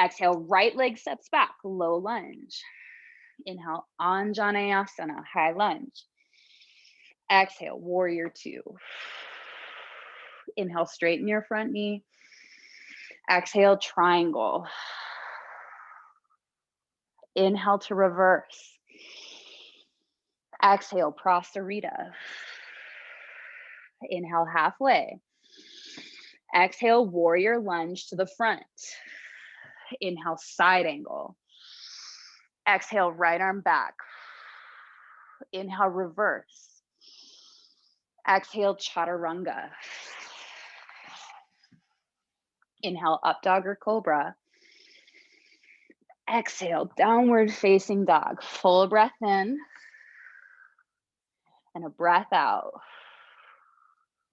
Exhale, right leg steps back, low lunge. Inhale, Anjaneyasana, high lunge. Exhale, warrior two. Inhale, straighten your front knee. Exhale, triangle. Inhale to reverse. Exhale, Prasarita. Inhale, halfway. Exhale, warrior lunge to the front. Inhale, side angle. Exhale, right arm back. Inhale, reverse. Exhale, chaturanga. Inhale, up dog or cobra. Exhale, downward facing dog. Full breath in and a breath out.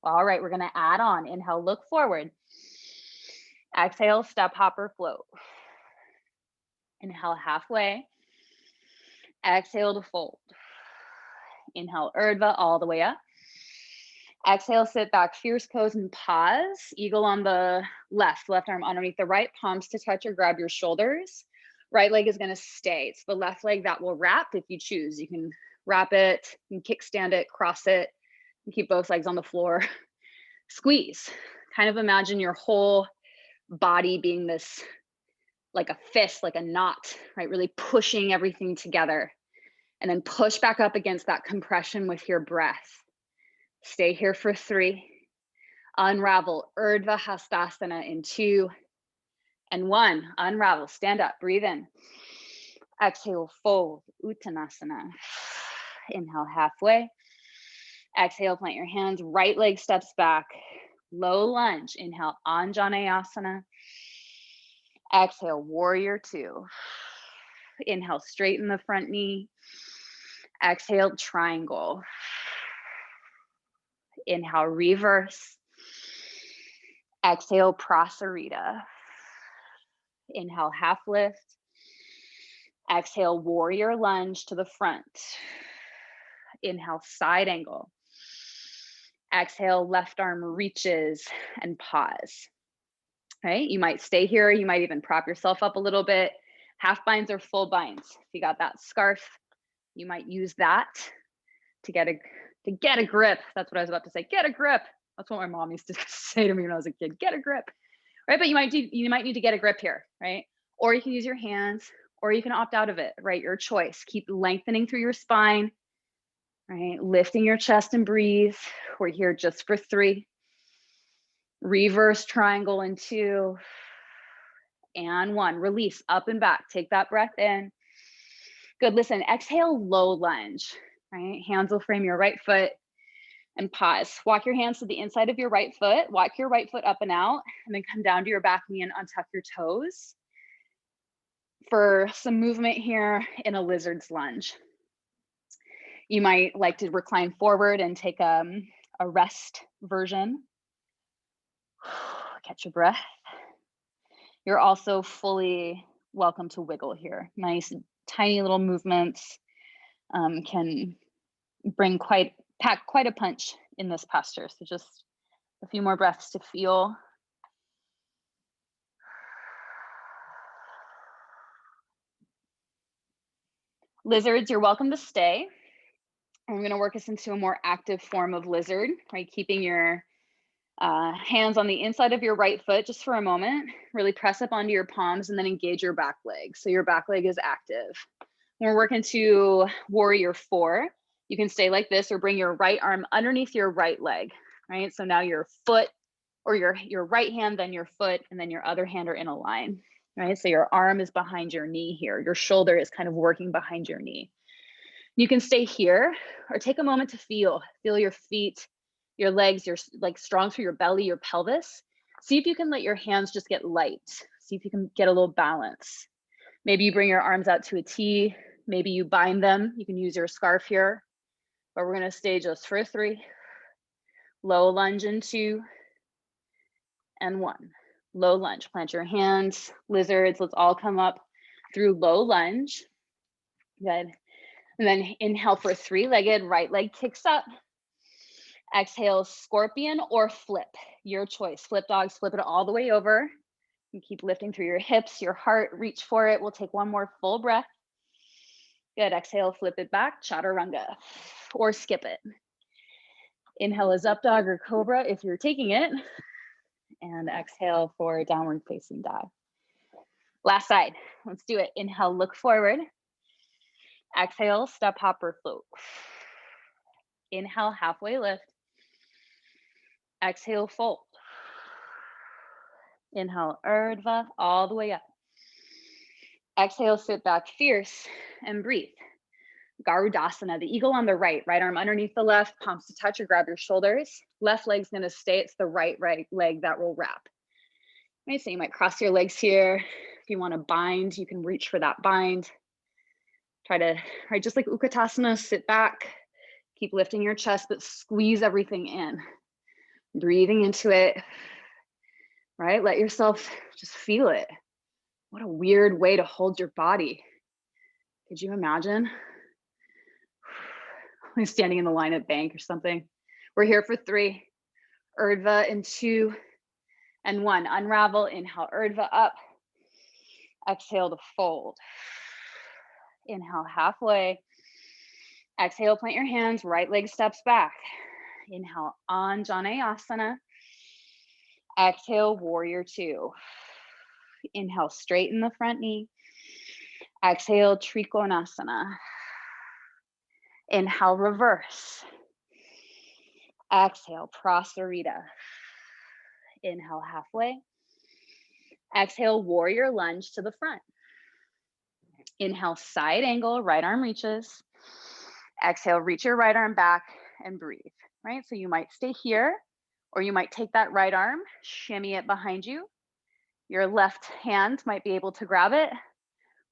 All right, we're gonna add on. Inhale, look forward. Exhale, step, hop, or float. Inhale, halfway. Exhale to fold. Inhale, Urdhva all the way up. Exhale, sit back, fierce pose and pause. Eagle on the left arm underneath the right, palms to touch or grab your shoulders. Right leg is gonna stay. It's the left leg that will wrap if you choose. You can wrap it, you can kickstand it, cross it, and keep both legs on the floor. Squeeze. Kind of imagine your whole body being this, like a fist, like a knot, right? Really pushing everything together. And then push back up against that compression with your breath. Stay here for 3. Unravel, Urdhva Hastasana in 2 and 1. Unravel, stand up, breathe in. Exhale, fold, Uttanasana. Inhale, halfway. Exhale, plant your hands, right leg steps back. Low lunge, inhale, Anjaneyasana. Exhale, warrior two. Inhale, straighten the front knee. Exhale, triangle. Inhale, reverse. Exhale, Prasarita. Inhale, half lift. Exhale, warrior lunge to the front. Inhale, side angle. Exhale, left arm reaches and pause. Right? You might stay here. You might even prop yourself up a little bit. Half binds or full binds. If you got that scarf, you might use that to get a grip. That's what I was about to say. Get a grip. That's what my mom used to say to me when I was a kid. Get a grip. Right? But you might need to get a grip here, right? Or you can use your hands, or you can opt out of it, right? Your choice. Keep lengthening through your spine, right? Lifting your chest and breathe. We're here just for 3. Reverse triangle in 2 and 1. Release, up and back. Take that breath in. Good, listen, exhale, low lunge, right? Hands will frame your right foot and pause. Walk your hands to the inside of your right foot. Walk your right foot up and out, and then come down to your back knee and untuck your toes for some movement here in a lizard's lunge. You might like to recline forward and take a rest version. Catch your breath. You're also fully welcome to wiggle here. Nice, tiny little movements can pack quite a punch in this posture. So just a few more breaths to feel. Lizards, you're welcome to stay. I'm going to work us into a more active form of lizard, right? Keeping your hands on the inside of your right foot just for a moment. Really press up onto your palms and then engage your back leg. So your back leg is active. When we're working to warrior 4, you can stay like this or bring your right arm underneath your right leg, right? So now your foot or your right hand, then your foot, and then your other hand are in a line, right? So your arm is behind your knee here. Your shoulder is kind of working behind your knee. You can stay here or take a moment to feel your feet, your legs, your like strong through your belly, your pelvis. See if you can let your hands just get light. See if you can get a little balance. Maybe you bring your arms out to a T. Maybe you bind them. You can use your scarf here, but we're gonna stay just for 3. Low lunge in 2 and 1. Low lunge, plant your hands. Lizards, let's all come up through low lunge. Good. And then inhale for 3-legged, right leg kicks up. Exhale, scorpion or flip, your choice. Flip dogs, flip it all the way over. You keep lifting through your hips, your heart, reach for it. We'll take one more full breath. Good, exhale, flip it back, chaturanga, or skip it. Inhale is up dog or cobra if you're taking it, and exhale for downward facing dog. Last side, let's do it. Inhale, look forward. Exhale, step, hop, or float. Inhale, halfway lift. Exhale, fold. Inhale, urdhva, all the way up. Exhale, sit back, fierce, and breathe. Garudasana, the eagle on the right arm underneath the left, palms to touch or grab your shoulders. Left leg's gonna stay, it's the right leg that will wrap. Right, so you might cross your legs here. If you wanna bind, you can reach for that bind. Try to, right, just like Utkatasana, sit back, keep lifting your chest, but squeeze everything in. Breathing into it, right? Let yourself just feel it. What a weird way to hold your body. Could you imagine? Like standing in the line at bank or something. We're here for 3. Urdhva in 2 and 1. Unravel, inhale, urdhva up. Exhale to fold. Inhale, halfway. Exhale, plant your hands, right leg steps back. Inhale, Anjaneyasana. Exhale, warrior 2. Inhale, straighten the front knee. Exhale, Trikonasana. Inhale, reverse. Exhale, Prasarita. Inhale, halfway. Exhale, warrior lunge to the front. Inhale, side angle, right arm reaches. Exhale, reach your right arm back and breathe, right? So you might stay here, or you might take that right arm, shimmy it behind you. Your left hand might be able to grab it,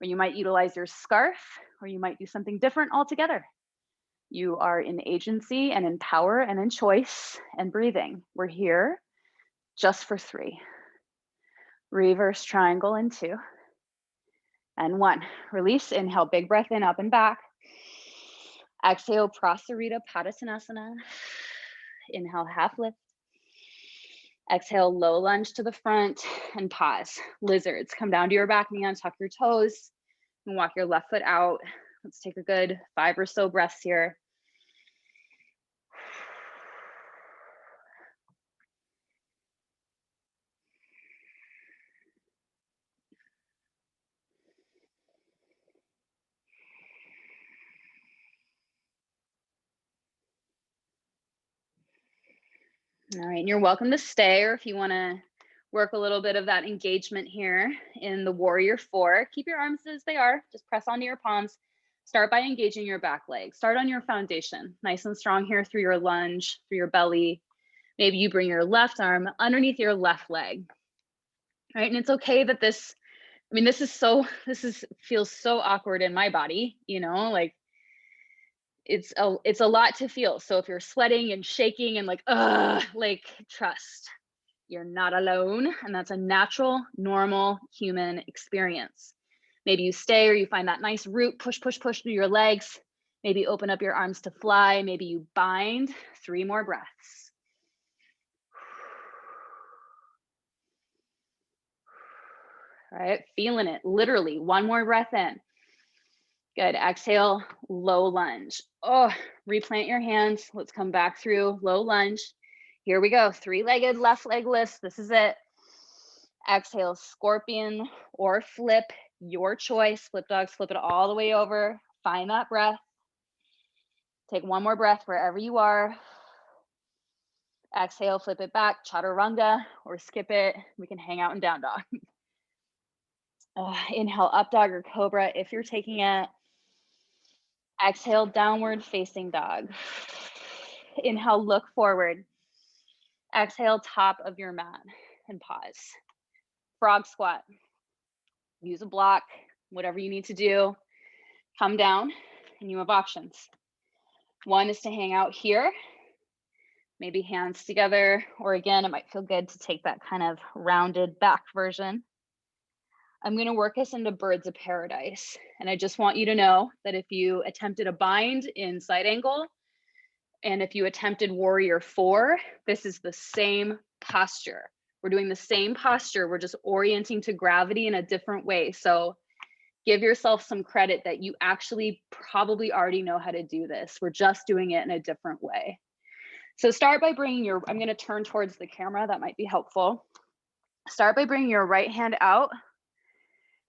or you might utilize your scarf, or you might do something different altogether. You are in agency and in power and in choice and breathing. We're here just for 3. Reverse triangle in 2 and 1. Release, inhale, big breath in, up and back. Exhale, Prasarita Padasana. Inhale, half lift. Exhale, low lunge to the front and pause. Lizards, come down to your back knee, untuck your toes and walk your left foot out. Let's take a good 5 or so breaths here. All right, and you're welcome to stay, or if you want to work a little bit of that engagement here in the warrior 4, keep your arms as they are, just press onto your palms. Start by engaging your back leg. Start on your foundation, nice and strong here through your lunge, through your belly. Maybe you bring your left arm underneath your left leg. All right, and it's okay that this, I mean, feels so awkward in my body, you know, like it's a lot to feel. So if you're sweating and shaking and like trust, you're not alone, and that's a natural, normal human experience. Maybe you stay, or you find that nice root, push through your legs. Maybe open up your arms to fly. Maybe you bind. 3 more breaths. All right, feeling it, literally. 1 more breath in. Good, exhale, low lunge. Oh, replant your hands. Let's come back through low lunge. Here we go, 3-legged left leg lifts. This is it. Exhale, scorpion or flip, your choice. Flip dogs, flip it all the way over. Find that breath. Take 1 more breath wherever you are. Exhale, flip it back, chaturanga, or skip it. We can hang out in down dog. Inhale, up dog or cobra if you're taking it. Exhale, downward facing dog. Inhale, look forward. Exhale, top of your mat and pause. Frog squat. Use a block, whatever you need to do. Come down, and you have options. 1 is to hang out here, maybe hands together, or again, it might feel good to take that kind of rounded back version. I'm going to work us into birds of paradise. And I just want you to know that if you attempted a bind in side angle, and if you attempted warrior 4, this is the same posture, We're doing the same posture. We're just orienting to gravity in a different way. So give yourself some credit that you actually probably already know how to do this. We're just doing it in a different way. So start by bringing your, I'm going to turn towards the camera. That might be helpful. Start by bringing your right hand out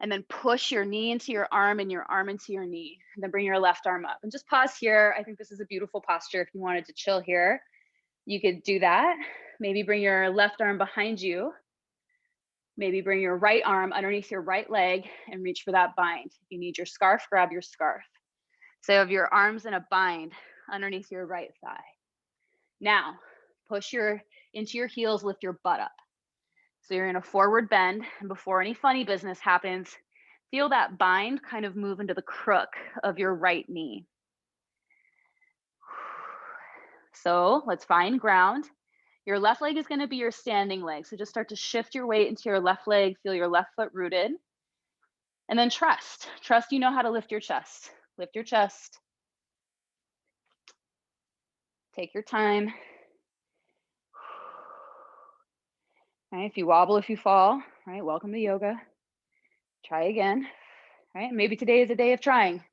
and then push your knee into your arm and your arm into your knee. And then bring your left arm up and just pause here. I think this is a beautiful posture. If you wanted to chill here, you could do that. Maybe bring your left arm behind you. Maybe bring your right arm underneath your right leg and reach for that bind. If you need your scarf, grab your scarf. So you have your arms in a bind underneath your right thigh. Now, push into your heels, lift your butt up. So you're in a forward bend, and before any funny business happens, feel that bind kind of move into the crook of your right knee. So let's find ground. Your left leg is going to be your standing leg. So just start to shift your weight into your left leg, feel your left foot rooted. And then trust you know how to lift your chest. Lift your chest. Take your time. Right, if you wobble, if you fall, right, welcome to yoga. Try again, right? Maybe today is a day of trying.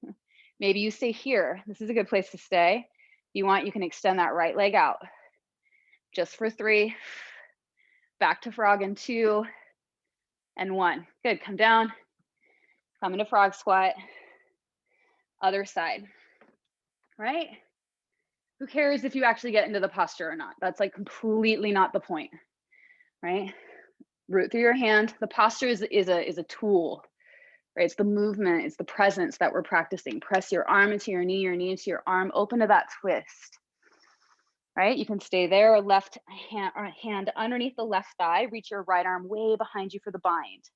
Maybe you stay here. This is a good place to stay. If you want, you can extend that right leg out. Just for 3. Back to frog in 2 and 1. Good, come down. Come into frog squat. Other side, right? Who cares if you actually get into the posture or not? That's like completely not the point, right? Root through your hand. The posture is a tool, right? It's the movement, it's the presence that we're practicing. Press your arm into your knee into your arm, open to that twist, right? You can stay there, or left hand underneath the left thigh, reach your right arm way behind you for the bind.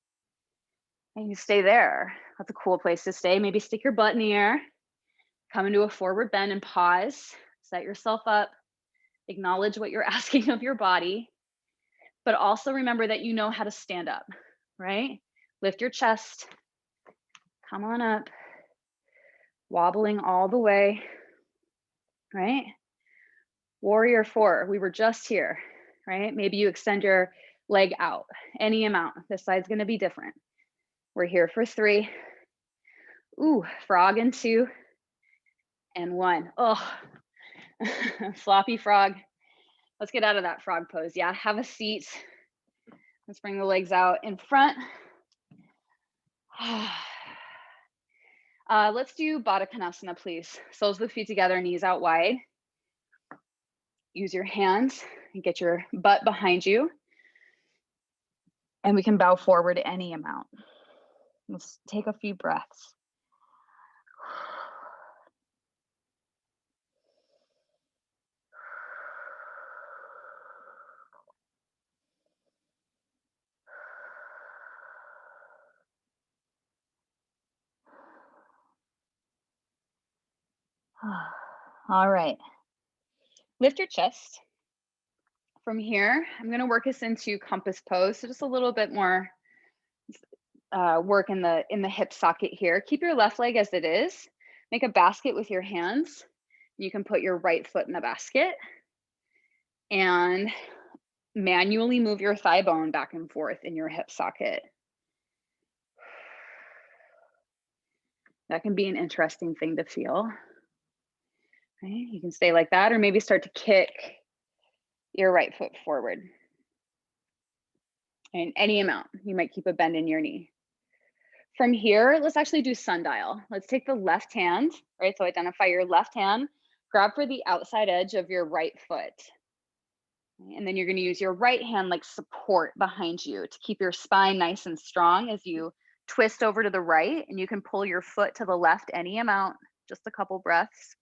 And you stay there. That's a cool place to stay. Maybe stick your butt in the air, come into a forward bend and pause, set yourself up, acknowledge what you're asking of your body, but also remember that you know how to stand up, right? Lift your chest, come on up, wobbling all the way, right? Warrior 4, we were just here, right? Maybe you extend your leg out, any amount. This side's gonna be different. We're here for 3. Ooh, frog in 2 and 1. Oh, floppy frog. Let's get out of that frog pose. Yeah, have a seat. Let's bring the legs out in front. Let's do Baddha Konasana, please. Soles of the feet together, knees out wide. Use your hands and get your butt behind you. And we can bow forward any amount. Let's take a few breaths. All right. Lift your chest. From here, I'm going to work us into compass pose. So just a little bit more work in the hip socket here. Keep your left leg as it is. Make a basket with your hands. You can put your right foot in the basket and manually move your thigh bone back and forth in your hip socket. That can be an interesting thing to feel. Okay, you can stay like that, or maybe start to kick your right foot forward. And any amount, you might keep a bend in your knee. From here, let's actually do sundial. Let's take the left hand, right? So identify your left hand, grab for the outside edge of your right foot. And then you're going to use your right hand like support behind you to keep your spine nice and strong as you twist over to the right, and you can pull your foot to the left any amount, just a couple breaths.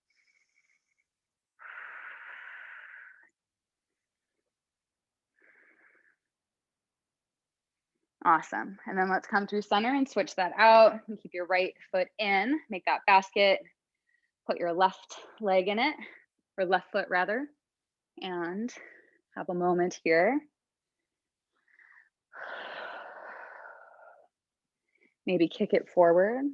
Awesome. And then let's come through center and switch that out and keep your right foot in, make that basket, put your left leg in it, or left foot rather, and have a moment here. Maybe kick it forward.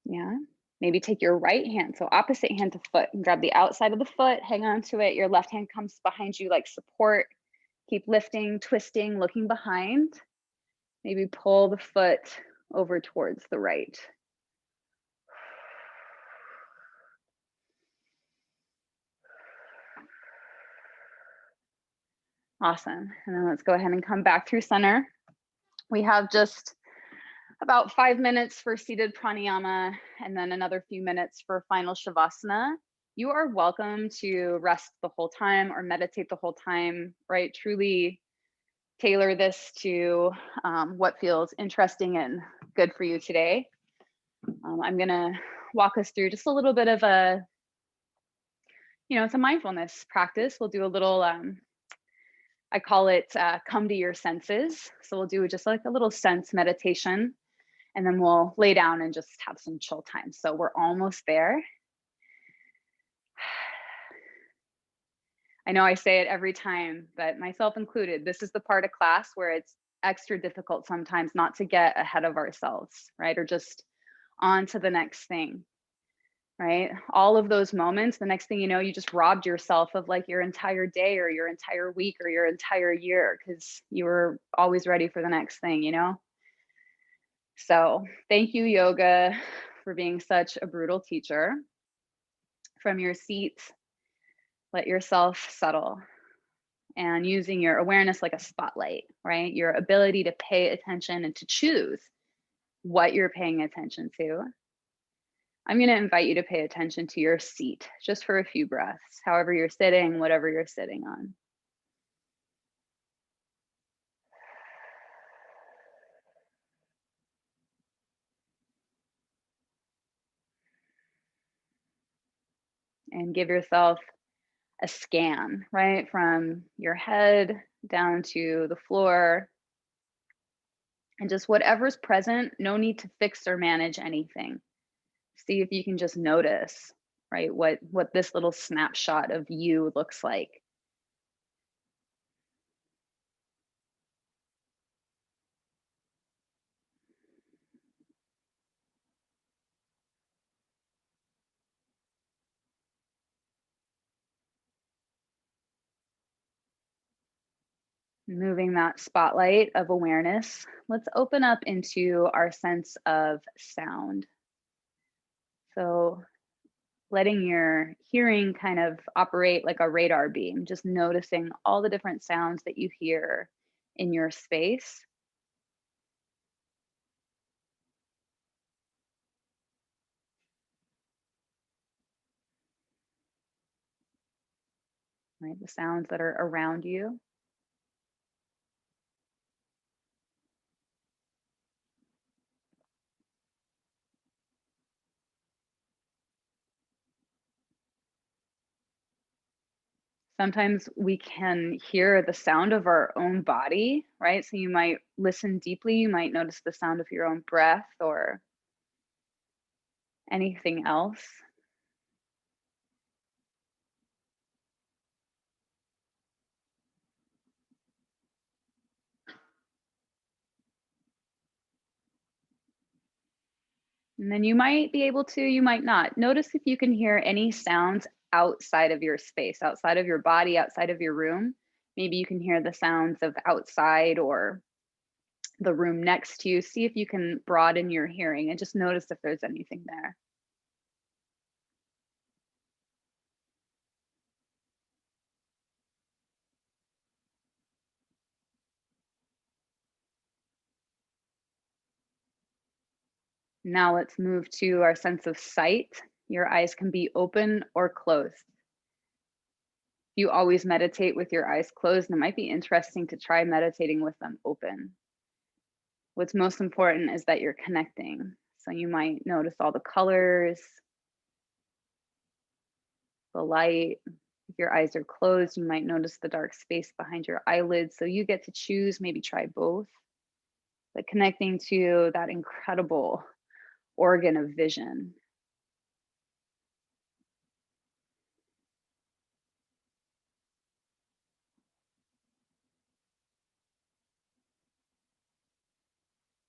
Yeah. Maybe take your right hand, so opposite hand to foot, and grab the outside of the foot, hang on to it. Your left hand comes behind you like support. Keep lifting, twisting, looking behind. Maybe pull the foot over towards the right. Awesome. And then let's go ahead and come back through center. We have just about 5 minutes for seated pranayama and then another few minutes for final shavasana. You are welcome to rest the whole time or meditate the whole time, right? Truly tailor this to what feels interesting and good for you today. I'm gonna walk us through just a little bit of a, it's a mindfulness practice. We'll do a little, I call it come to your senses. So we'll do just like a little sense meditation, and then we'll lay down and just have some chill time. So we're almost there. I know I say it every time, but myself included, this is the part of class where it's extra difficult sometimes not to get ahead of ourselves, right? Or just on to the next thing, right? All of those moments, the next thing you know, you just robbed yourself of like your entire day or your entire week or your entire year because you were always ready for the next thing, So thank you, yoga, for being such a brutal teacher. From your seat, let yourself settle, and using your awareness like a spotlight, right? Your ability to pay attention and to choose what you're paying attention to. I'm going to invite you to pay attention to your seat just for a few breaths, however you're sitting, whatever you're sitting on. And give yourself a scan, right? From your head down to the floor. And just whatever's present, no need to fix or manage anything. See if you can just notice, right? What this little snapshot of you looks like. Moving that spotlight of awareness, let's open up into our sense of sound. So letting your hearing kind of operate like a radar beam, just noticing all the different sounds that you hear in your space. Right, the sounds that are around you. Sometimes we can hear the sound of our own body, right? So you might listen deeply, you might notice the sound of your own breath or anything else. And then you might be able to, you might not. Notice if you can hear any sounds outside of your space, outside of your body, outside of your room. Maybe you can hear the sounds of outside or the room next to you. See if you can broaden your hearing and just notice if there's anything there. Now let's move to our sense of sight. Your eyes can be open or closed. You always meditate with your eyes closed, and it might be interesting to try meditating with them open. What's most important is that you're connecting. So you might notice all the colors, the light. If your eyes are closed, you might notice the dark space behind your eyelids. So you get to choose, maybe try both. But connecting to that incredible organ of vision.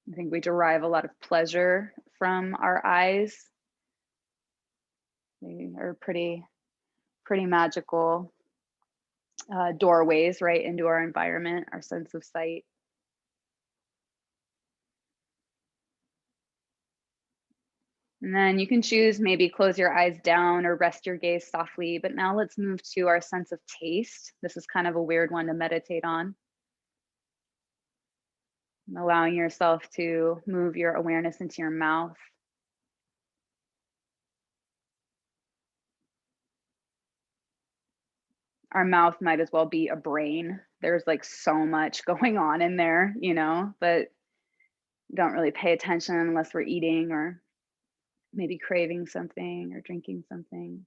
I think we derive a lot of pleasure from our eyes. They are pretty magical. doorways right into our environment, our sense of sight. And then you can choose maybe close your eyes down or rest your gaze softly. But now let's move to our sense of taste. This is kind of a weird one to meditate on. Allowing yourself to move your awareness into your mouth. Our mouth might as well be a brain. There's like so much going on in there, but don't really pay attention unless we're eating or maybe craving something or drinking something.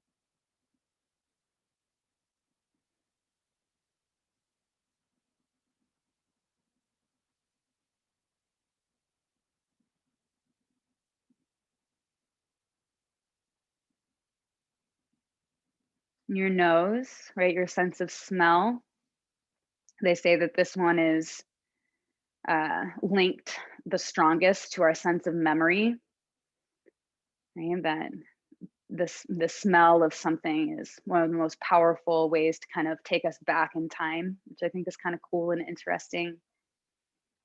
Your nose, right? Your sense of smell. They say that this one is linked the strongest to our sense of memory, right? That the smell of something is one of the most powerful ways to kind of take us back in time, which I think is kind of cool and interesting.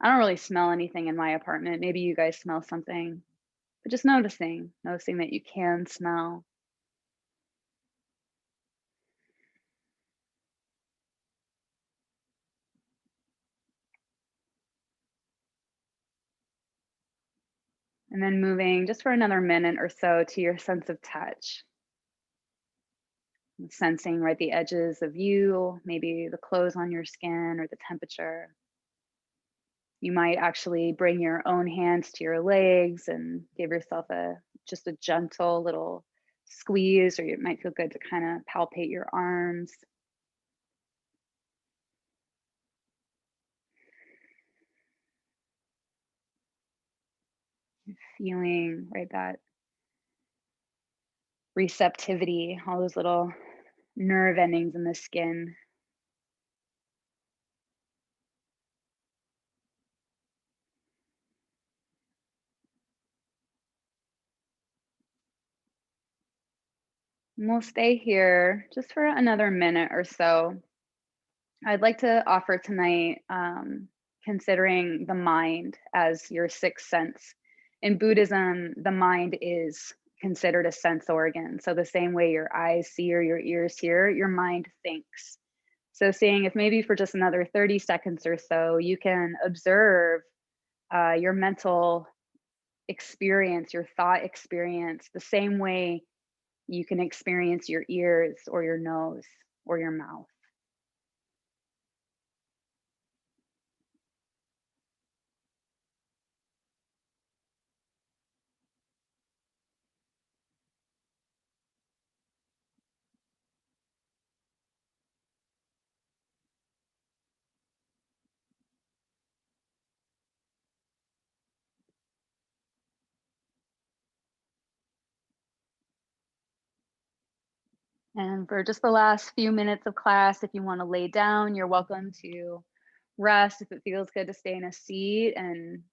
I don't really smell anything in my apartment. Maybe you guys smell something, but just noticing that you can smell. And then moving just for another minute or so to your sense of touch. Sensing right the edges of you, maybe the clothes on your skin or the temperature. You might actually bring your own hands to your legs and give yourself just a gentle little squeeze, or it might feel good to kind of palpate your arms. Feeling right that receptivity, all those little nerve endings in the skin. And we'll stay here just for another minute or so. I'd like to offer tonight considering the mind as your sixth sense. In Buddhism, the mind is considered a sense organ. So, the same way your eyes see or your ears hear, your mind thinks. So, seeing if maybe for just another 30 seconds or so, you can observe your mental experience, your thought experience, the same way you can experience your ears or your nose or your mouth. And for just the last few minutes of class, if you want to lay down, you're welcome to rest. If it feels good to stay in a seat and,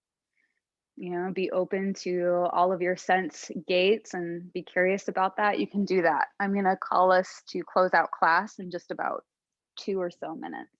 be open to all of your sense gates and be curious about that, you can do that. I'm going to call us to close out class in just about 2 or so minutes.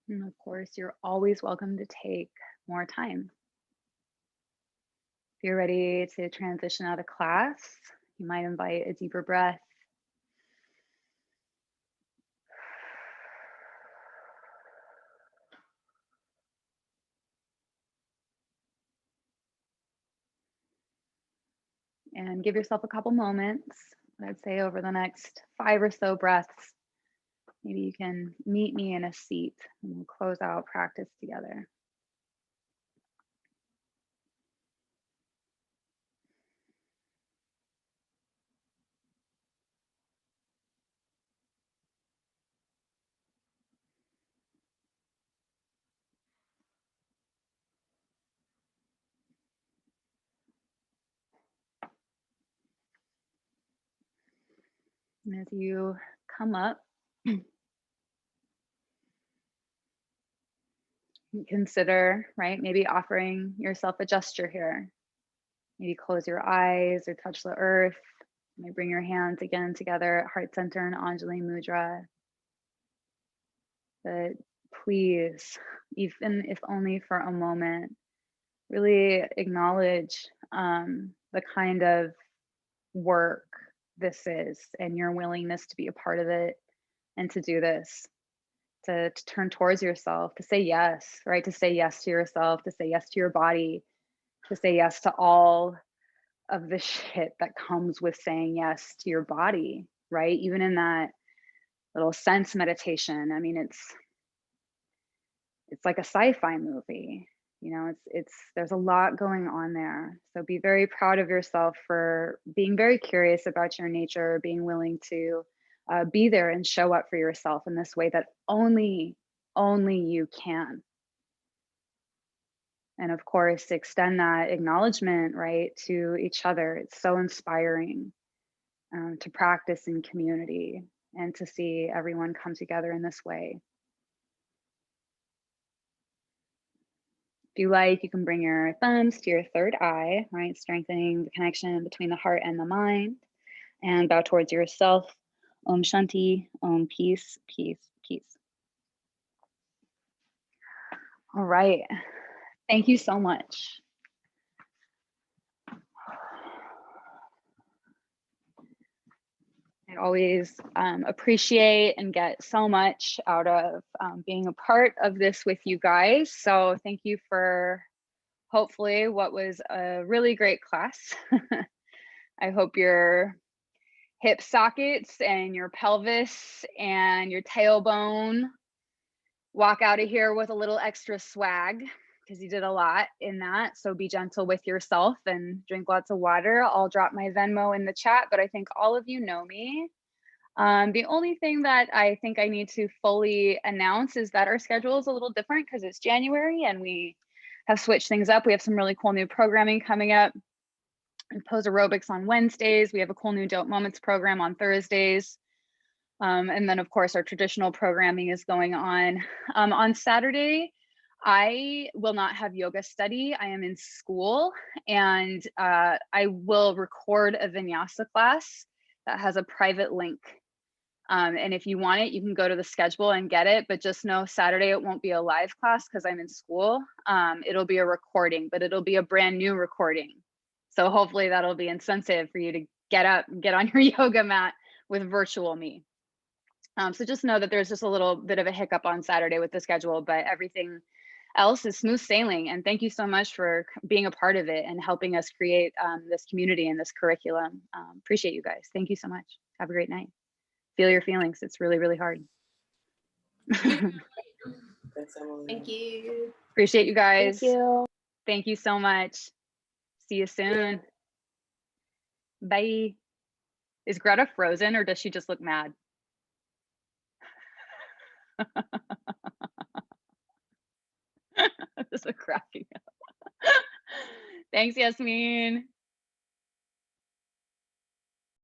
And of course, you're always welcome to take more time. If you're ready to transition out of class, you might invite a deeper breath. And give yourself a couple moments. I'd say over the next 5 or so breaths, maybe you can meet me in a seat and we'll close out practice together. And as you come up, consider, right, maybe offering yourself a gesture here. Maybe close your eyes or touch the earth. Maybe bring your hands again together at heart center and Anjali Mudra. But please, even if only for a moment, really acknowledge the kind of work this is and your willingness to be a part of it and to do this, to turn towards yourself, to say yes, right? To say yes to yourself, to say yes to your body, to say yes to all of the shit that comes with saying yes to your body, right? Even in that little sense meditation. I mean, it's like a sci-fi movie. You know, it's there's a lot going on there. So be very proud of yourself for being very curious about your nature, being willing to be there and show up for yourself in this way that only you can. And of course, extend that acknowledgement, right, to each other. It's so inspiring to practice in community and to see everyone come together in this way. If you like, you can bring your thumbs to your third eye, right? Strengthening the connection between the heart and the mind. And bow towards yourself. Om Shanti, Om Peace, Peace, Peace. All right. Thank you so much. I always appreciate and get so much out of being a part of this with you guys. So thank you for hopefully what was a really great class. I hope your hip sockets and your pelvis and your tailbone walk out of here with a little extra swag because you did a lot in that. So be gentle with yourself and drink lots of water. I'll drop my Venmo in the chat, but I think all of you know me. The only thing that I think I need to fully announce is that our schedule is a little different because it's January and we have switched things up. We have some really cool new programming coming up. Pose aerobics on Wednesdays. We have a cool new Dope Moments program on Thursdays. And then of course our traditional programming is going on. On Saturday, I will not have yoga study. I am in school and I will record a vinyasa class that has a private link. And if you want it, you can go to the schedule and get it, but just know Saturday it won't be a live class because I'm in school. It'll be a recording, but it'll be a brand new recording. So hopefully that'll be incentive for you to get up and get on your yoga mat with virtual me. So just know that there's just a little bit of a hiccup on Saturday with the schedule, but everything else is smooth sailing. And thank you so much for being a part of it and helping us create this community and this curriculum. Appreciate you guys. Thank you so much. Have a great night. Feel your feelings. It's really, really hard. Thank you. Appreciate you guys. Thank you. Thank you so much. See you soon. Bye. Is Greta frozen or does she just look mad? This is cracking up. Thanks, Yasmin.